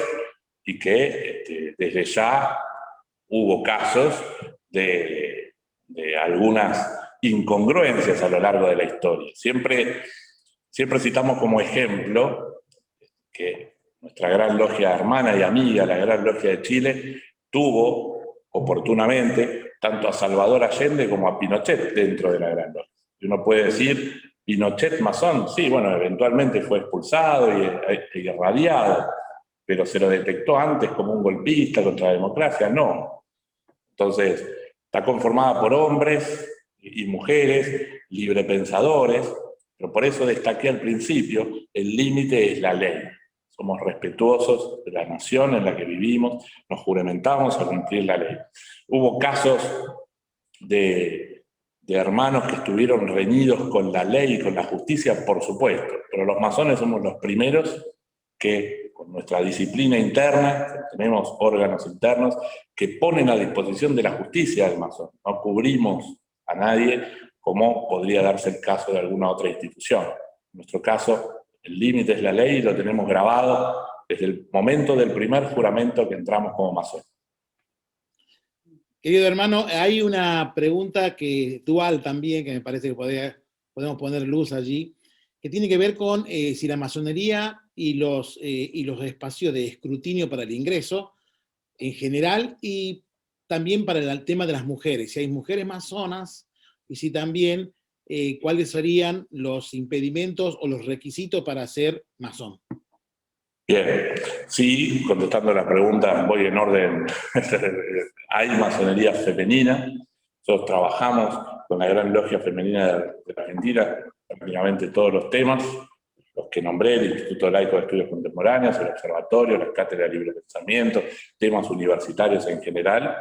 y que desde ya hubo casos de algunas incongruencias a lo largo de la historia. Siempre citamos como ejemplo que nuestra gran logia hermana y amiga, la Gran Logia de Chile, tuvo oportunamente tanto a Salvador Allende como a Pinochet dentro de la Gran Logia. Y uno puede decir, ¿Pinochet masón? Sí, bueno, eventualmente fue expulsado y irradiado, pero ¿se lo detectó antes como un golpista contra la democracia? No. Entonces, está conformada por hombres y mujeres, librepensadores, pero por eso destaqué al principio, el límite es la ley. Somos respetuosos de la nación en la que vivimos, nos juramentamos a cumplir la ley. Hubo casos de hermanos que estuvieron reñidos con la ley y con la justicia, por supuesto, pero los masones somos los primeros que, con nuestra disciplina interna, tenemos órganos internos que ponen a disposición de la justicia del masón. No cubrimos a nadie como podría darse el caso de alguna otra institución. En nuestro caso, el límite es la ley y lo tenemos grabado desde el momento del primer juramento que entramos como masón.
Querido hermano, hay una pregunta dual también, que me parece que podemos poner luz allí, que tiene que ver con si la masonería y los espacios de escrutinio para el ingreso en general, y también para el tema de las mujeres, si hay mujeres masonas, y si también cuáles serían los impedimentos o los requisitos para ser masón.
Bien, sí, contestando la pregunta, voy en orden. Hay masonería femenina. Nosotros trabajamos con la Gran Logia Femenina de la Argentina, prácticamente todos los temas, los que nombré, el Instituto Laico de Estudios Contemporáneos, el Observatorio, las cátedras de libre pensamiento, temas universitarios en general.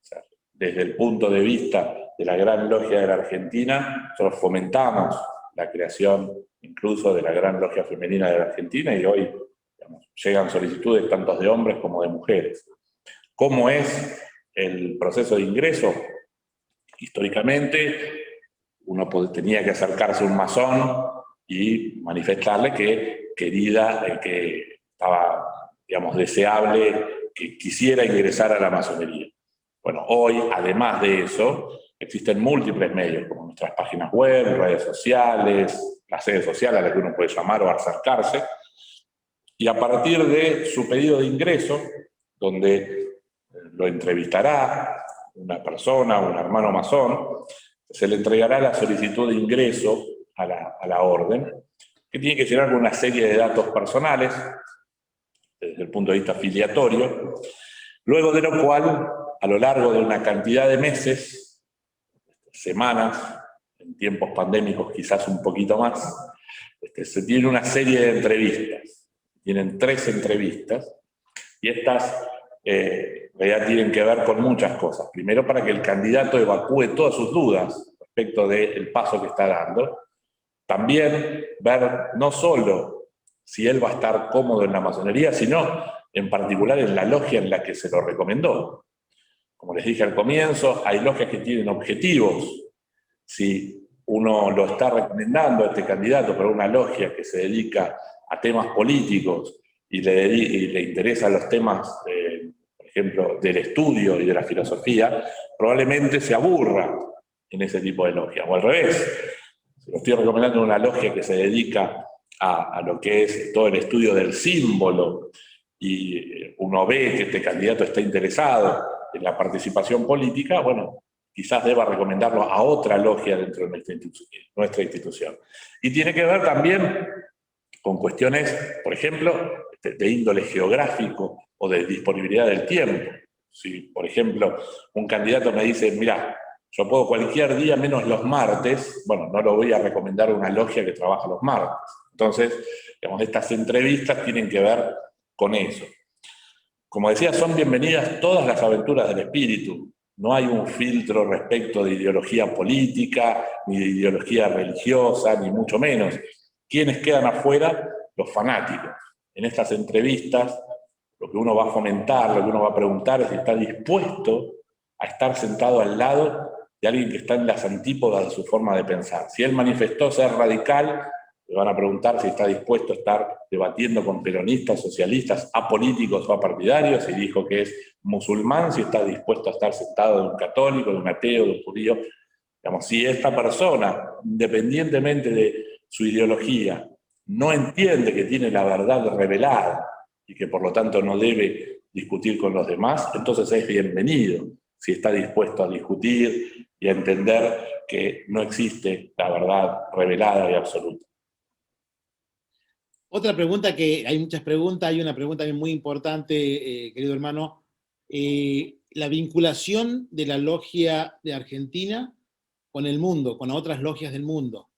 O sea, desde el punto de vista de la Gran Logia de la Argentina, nosotros fomentamos la creación incluso de la Gran Logia Femenina de la Argentina, y hoy llegan solicitudes tanto de hombres como de mujeres. ¿Cómo es el proceso de ingreso? Históricamente, uno tenía que acercarse a un masón y manifestarle que que estaba, deseable, que quisiera ingresar a la masonería. Bueno, hoy, además de eso, existen múltiples medios, como nuestras páginas web, redes sociales, la sede social a la que uno puede llamar o acercarse, y a partir de su pedido de ingreso, donde lo entrevistará una persona, un hermano masón, se le entregará la solicitud de ingreso a la orden, que tiene que llenar una serie de datos personales, desde el punto de vista filiatorio, luego de lo cual a lo largo de una cantidad de meses, semanas, en tiempos pandémicos quizás un poquito más, se tiene una serie de entrevistas. Tienen 3 entrevistas, y estas en realidad tienen que ver con muchas cosas. Primero, para que el candidato evacúe todas sus dudas respecto del paso que está dando. También ver no solo si él va a estar cómodo en la masonería, sino en particular en la logia en la que se lo recomendó. Como les dije al comienzo, hay logias que tienen objetivos. Si uno lo está recomendando a este candidato para una logia que se dedica a temas políticos y le interesan los temas, por ejemplo, del estudio y de la filosofía, probablemente se aburra en ese tipo de logia. O al revés, si lo estoy recomendando a una logia que se dedica a lo que es todo el estudio del símbolo, y uno ve que este candidato está interesado en la participación política, bueno, quizás deba recomendarlo a otra logia dentro de nuestra institución. Y tiene que ver también con cuestiones, por ejemplo, de índole geográfico o de disponibilidad del tiempo. Si, por ejemplo, un candidato me dice, mira, yo puedo cualquier día menos los martes, bueno, no lo voy a recomendar a una logia que trabaja los martes. Entonces, digamos, estas entrevistas tienen que ver con eso. Como decía, son bienvenidas todas las aventuras del espíritu. No hay un filtro respecto de ideología política, ni de ideología religiosa, ni mucho menos. ¿Quiénes quedan afuera? Los fanáticos. En estas entrevistas, lo que uno va a fomentar, lo que uno va a preguntar es si está dispuesto a estar sentado al lado de alguien que está en las antípodas de su forma de pensar. Si él manifestó ser radical, le van a preguntar si está dispuesto a estar debatiendo con peronistas, socialistas, apolíticos o apartidarios, y dijo que es musulmán, si está dispuesto a estar sentado de un católico, de un ateo, de un judío. Digamos, si esta persona, independientemente de su ideología, no entiende que tiene la verdad revelada y que por lo tanto no debe discutir con los demás, entonces es bienvenido si está dispuesto a discutir y a entender que no existe la verdad revelada y absoluta.
Otra pregunta, que hay muchas preguntas, hay una pregunta muy importante, querido hermano. La vinculación de la logia de Argentina con el mundo, con otras logias del mundo.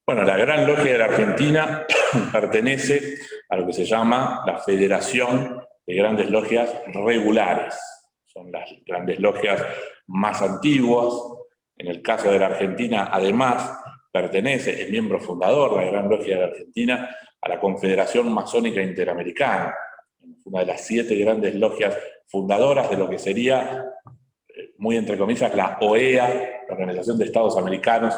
Bueno, la Gran Logia de la Argentina pertenece a lo que se llama la Federación de Grandes Logias Regulares. Son las grandes logias más antiguas. En el caso de la Argentina, además, pertenece, es miembro fundador de la Gran Logia de la Argentina, a la Confederación Masónica Interamericana, una de las 7 grandes logias fundadoras de lo que sería, muy entre comillas, la OEA, la Organización de Estados Americanos,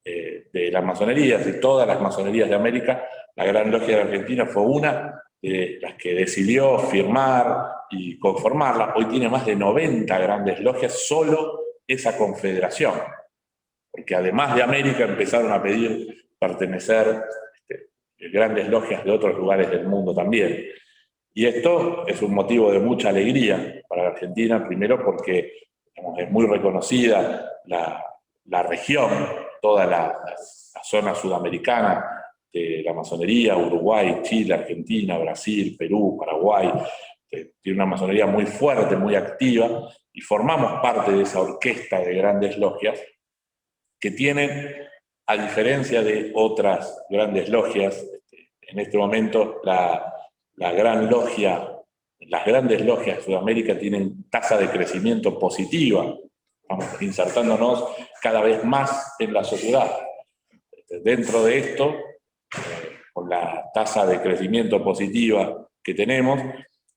de las masonerías, de todas las masonerías de América. La Gran Logia de la Argentina fue una de las que decidió firmar y conformarla. Hoy tiene más de 90 grandes logias, solo esa confederación, porque además de América empezaron a pedir pertenecer grandes logias de otros lugares del mundo también. Y esto es un motivo de mucha alegría para la Argentina, primero porque, digamos, es muy reconocida la región, toda la zona sudamericana de la masonería, Uruguay, Chile, Argentina, Brasil, Perú, Paraguay, tiene una masonería muy fuerte, muy activa, y formamos parte de esa orquesta de grandes logias que tienen, a diferencia de otras grandes logias, en este momento la gran logia, las grandes logias de Sudamérica tienen tasa de crecimiento positiva, vamos insertándonos cada vez más en la sociedad. Dentro de esto, con la tasa de crecimiento positiva que tenemos,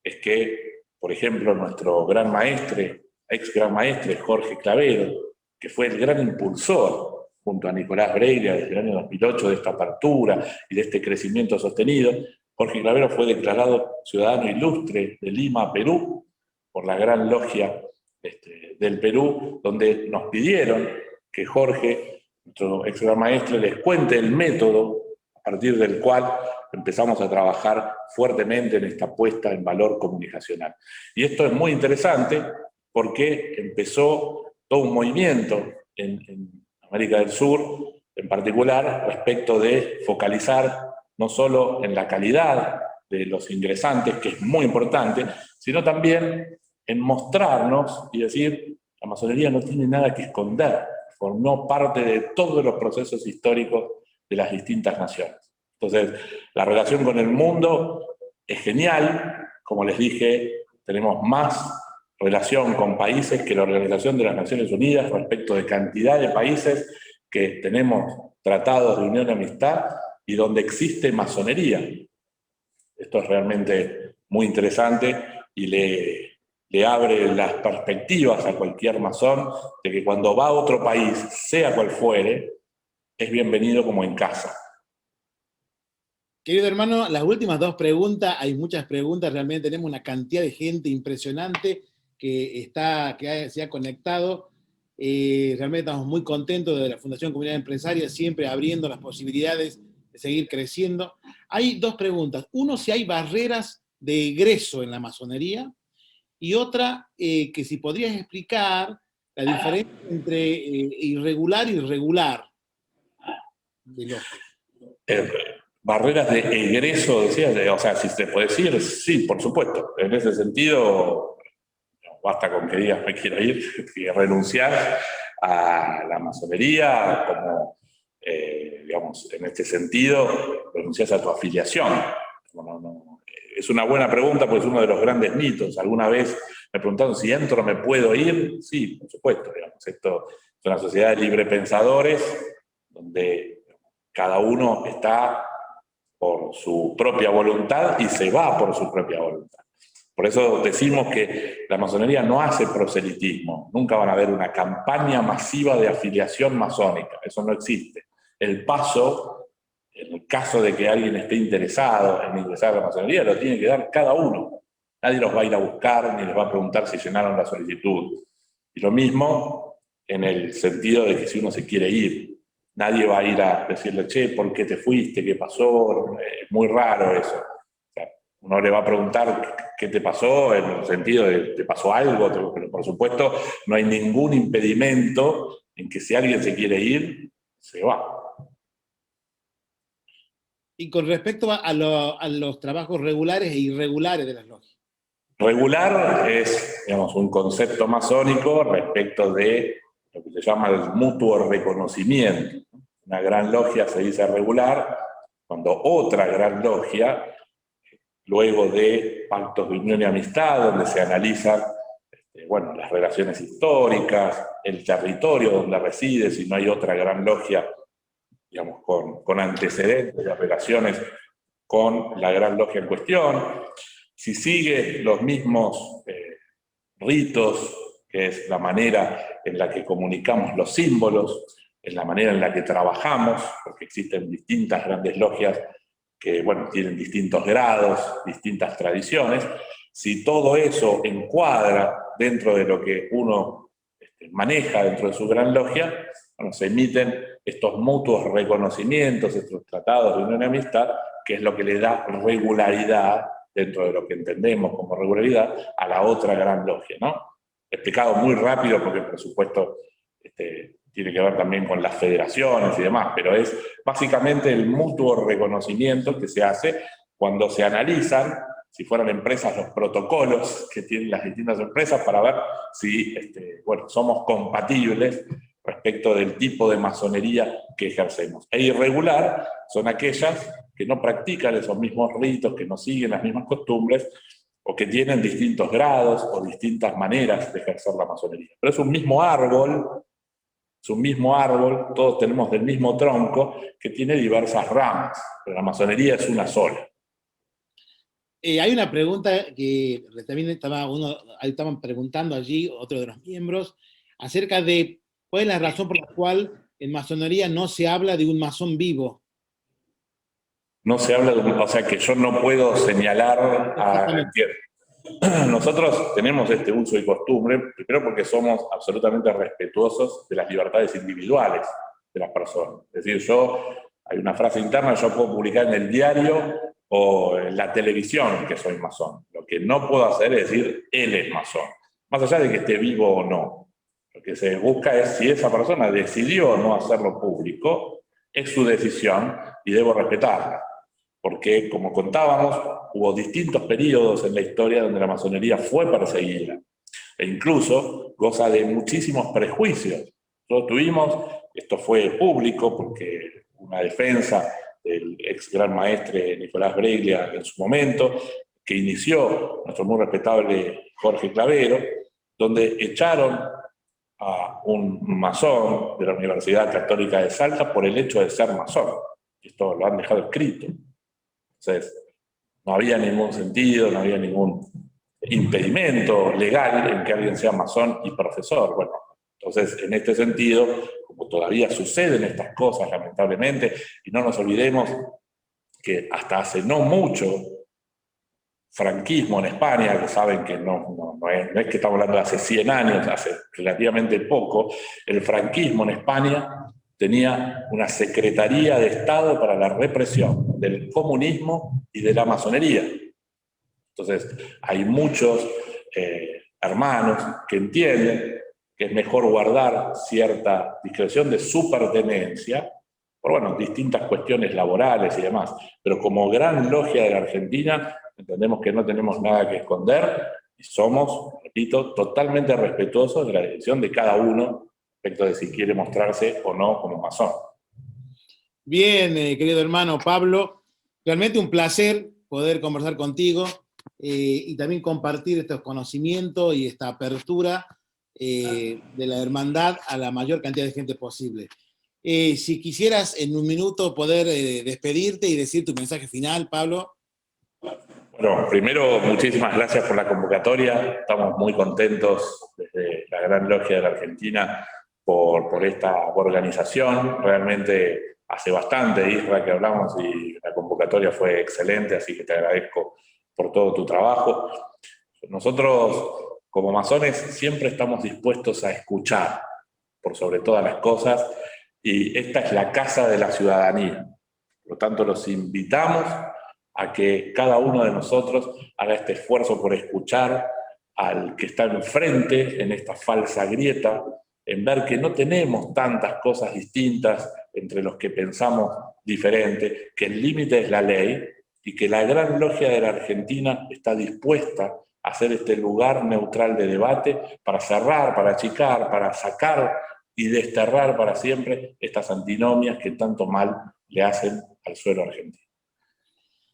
es que, por ejemplo, nuestro gran maestre, ex gran maestre Jorge Clavero, que fue el gran impulsor, junto a Nicolás Breira, desde el año 2008, de esta apertura y de este crecimiento sostenido, Jorge Clavero fue declarado ciudadano ilustre de Lima, Perú, por la Gran Logia del Perú, donde nos pidieron que Jorge, nuestro ex gran maestre, les cuente el método a partir del cual empezamos a trabajar fuertemente en esta puesta en valor comunicacional. Y esto es muy interesante porque empezó todo un movimiento en América del Sur, en particular, respecto de focalizar no solo en la calidad de los ingresantes, que es muy importante, sino también en mostrarnos y decir, la masonería no tiene nada que esconder, formó parte de todos los procesos históricos de las distintas naciones. Entonces, la relación con el mundo es genial. Como les dije, tenemos más relación con países que la Organización de las Naciones Unidas respecto de cantidad de países que tenemos tratados de unión y amistad y donde existe masonería. Esto es realmente muy interesante y le abre las perspectivas a cualquier masón de que cuando va a otro país, sea cual fuere, es bienvenido como en casa.
Querido hermano, las últimas dos preguntas, hay muchas preguntas, realmente tenemos una cantidad de gente impresionante que se ha conectado. Realmente estamos muy contentos de la Fundación Comunidad Empresaria, siempre abriendo las posibilidades de seguir creciendo. Hay dos preguntas. Uno, si hay barreras de egreso en la masonería, y otra, que si podrías explicar la diferencia entre irregular y regular de logia.
Barreras de egreso, decías, o sea, si se puede decir, sí, por supuesto. En ese sentido, basta con que digas me quiero ir, y renunciar a la masonería, como, digamos, en este sentido, renuncias a tu afiliación. Es una buena pregunta porque es uno de los grandes mitos. Alguna vez me preguntaron si entro me puedo ir. Sí, por supuesto, digamos, esto es una sociedad de librepensadores donde cada uno está por su propia voluntad y se va por su propia voluntad. Por eso decimos que la masonería no hace proselitismo. Nunca van a ver una campaña masiva de afiliación masónica. Eso no existe. El paso, en el caso de que alguien esté interesado en ingresar a la masonería, lo tiene que dar cada uno. Nadie los va a ir a buscar ni les va a preguntar si llenaron la solicitud. Y lo mismo en el sentido de que si uno se quiere ir, nadie va a ir a decirle, che, ¿por qué te fuiste? ¿Qué pasó? Es muy raro eso. O sea, uno le va a preguntar qué te pasó, en el sentido de, ¿te pasó algo? Pero por supuesto, no hay ningún impedimento en que si alguien se quiere ir, se va.
Y con respecto a los trabajos regulares e irregulares de las logias.
Regular es, digamos, un concepto masónico respecto de lo que se llama el mutuo reconocimiento. Una gran logia se dice regular cuando otra gran logia, luego de pactos de unión y amistad, donde se analizan bueno, las relaciones históricas, el territorio donde reside, si no hay otra gran logia, digamos, con antecedentes de relaciones con la gran logia en cuestión, si sigue los mismos ritos, que es la manera en la que comunicamos los símbolos, en la manera en la que trabajamos, porque existen distintas grandes logias que, bueno, tienen distintos grados, distintas tradiciones. Si todo eso encuadra dentro de lo que uno maneja dentro de su gran logia, bueno, se emiten estos mutuos reconocimientos, estos tratados de unión y amistad, que es lo que le da regularidad, dentro de lo que entendemos como regularidad, a la otra gran logia, ¿no? Explicado muy rápido porque, por supuesto, tiene que ver también con las federaciones y demás, pero es básicamente el mutuo reconocimiento que se hace cuando se analizan, si fueran empresas, los protocolos que tienen las distintas empresas para ver si bueno, somos compatibles respecto del tipo de masonería que ejercemos. E irregular son aquellas que no practican esos mismos ritos, que no siguen las mismas costumbres, o que tienen distintos grados o distintas maneras de ejercer la masonería. Pero es un mismo árbol, todos tenemos del mismo tronco, que tiene diversas ramas, pero la masonería es una sola.
Hay una pregunta que también estaban preguntando allí, otro de los miembros, acerca de cuál es la razón por la cual en masonería no se habla de un masón vivo.
No se habla de o sea que yo no puedo señalar a... Nosotros tenemos este uso y costumbre, primero porque somos absolutamente respetuosos de las libertades individuales de las personas. Es decir, hay una frase interna, yo puedo publicar en el diario o en la televisión que soy masón. Lo que no puedo hacer es decir, él es masón. Más allá de que esté vivo o no. Lo que se busca es si esa persona decidió o no hacerlo público, es su decisión y debo respetarla. Porque, como contábamos, hubo distintos periodos en la historia donde la masonería fue perseguida. e incluso goza de muchísimos prejuicios. Nosotros tuvimos, esto fue público porque una defensa del ex gran maestre Nicolás Breglia en su momento, que inició nuestro muy respetable Jorge Clavero, donde echaron a un masón de la Universidad Católica de Salta por el hecho de ser masón. Esto lo han dejado escrito. Entonces, no había ningún sentido, no había ningún impedimento legal en que alguien sea masón y profesor. Bueno, entonces, en este sentido, como todavía suceden estas cosas, lamentablemente, y no nos olvidemos que hasta hace no mucho, franquismo en España, que saben que no es que estamos hablando de hace 100 años, hace relativamente poco, el franquismo en España tenía una Secretaría de Estado para la represión del comunismo y de la masonería. Entonces, hay muchos hermanos que entienden que es mejor guardar cierta discreción de su pertenencia, por bueno, distintas cuestiones laborales y demás, pero como gran logia de la Argentina, entendemos que no tenemos nada que esconder y somos, repito, totalmente respetuosos de la decisión de cada uno respecto de si quiere mostrarse o no como masón.
Bien, querido hermano Pablo, realmente un placer poder conversar contigo y también compartir estos conocimientos y esta apertura de la hermandad a la mayor cantidad de gente posible. Si quisieras en un minuto poder despedirte y decir tu mensaje final, Pablo.
Bueno, primero, muchísimas gracias por la convocatoria. Estamos muy contentos desde la Gran Logia de la Argentina por esta organización. Realmente hace bastante, Isra, que hablamos y la convocatoria fue excelente, así que te agradezco por todo tu trabajo. Nosotros, como masones, siempre estamos dispuestos a escuchar, por sobre todas las cosas, y esta es la casa de la ciudadanía. Por lo tanto, los invitamos a que cada uno de nosotros haga este esfuerzo por escuchar al que está enfrente en esta falsa grieta, en ver que no tenemos tantas cosas distintas entre los que pensamos diferente, que el límite es la ley y que la Gran Logia de la Argentina está dispuesta a hacer este lugar neutral de debate para cerrar, para achicar, para sacar y desterrar para siempre estas antinomias que tanto mal le hacen al suelo argentino.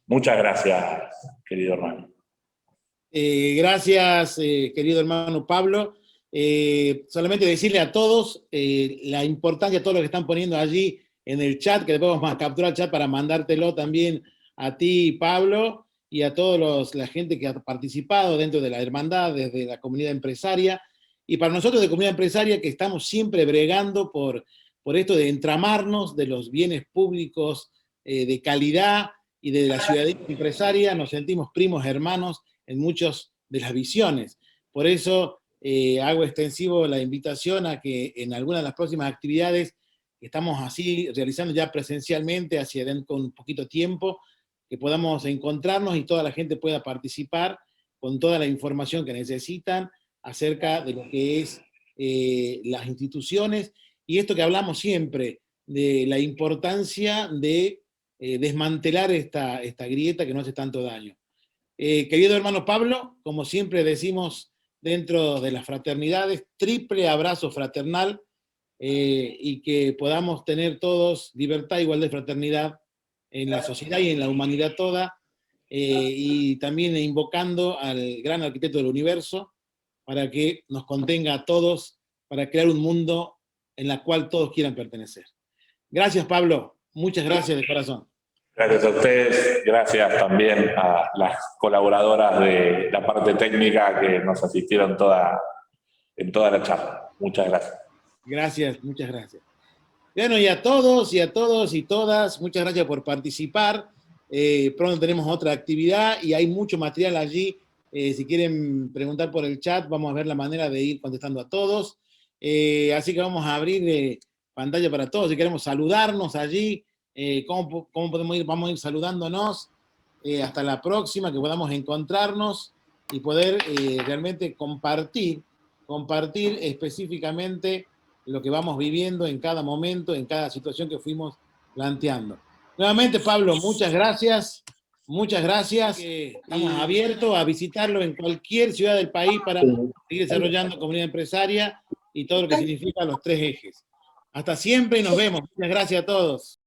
Muchas gracias, querido hermano.
Gracias, querido hermano Pablo. Solamente decirle a todos la importancia de todo lo que están poniendo allí en el chat, que después vamos a capturar el chat para mandártelo también a ti, Pablo, y a todos la gente que ha participado dentro de la hermandad, desde la comunidad empresaria, y para nosotros de comunidad empresaria que estamos siempre bregando por esto de entramarnos de los bienes públicos de calidad y de la ciudadanía empresaria, nos sentimos primos hermanos en muchas de las visiones. Por eso hago extensivo la invitación a que en algunas de las próximas actividades que estamos así realizando ya presencialmente hacia dentro con un poquito tiempo, que podamos encontrarnos y toda la gente pueda participar con toda la información que necesitan acerca de lo que es las instituciones y esto que hablamos siempre, de la importancia de desmantelar esta grieta que no hace tanto daño. Querido hermano Pablo, como siempre decimos dentro de las fraternidades, triple abrazo fraternal y que podamos tener todos libertad, igualdad y fraternidad en la sociedad y en la humanidad toda, y también invocando al gran arquitecto del universo para que nos contenga a todos, para crear un mundo en el cual todos quieran pertenecer. Gracias, Pablo. Muchas gracias de corazón.
Gracias a ustedes, gracias también a las colaboradoras de la parte técnica que nos asistieron en toda la charla. Muchas gracias.
Gracias, muchas gracias. Bueno, y a todos y todas, muchas gracias por participar. Pronto tenemos otra actividad y hay mucho material allí. Si quieren preguntar por el chat, vamos a ver la manera de ir contestando a todos. Así que vamos a abrir pantalla para todos. Si queremos saludarnos allí, ¿cómo podemos ir? Vamos a ir saludándonos hasta la próxima, que podamos encontrarnos y poder realmente compartir específicamente lo que vamos viviendo en cada momento, en cada situación que fuimos planteando. Nuevamente, Pablo, muchas gracias. Muchas gracias. Estamos abiertos a visitarlo en cualquier ciudad del país para seguir desarrollando comunidad empresaria y todo lo que significa los 3 ejes. Hasta siempre y nos vemos. Muchas gracias a todos.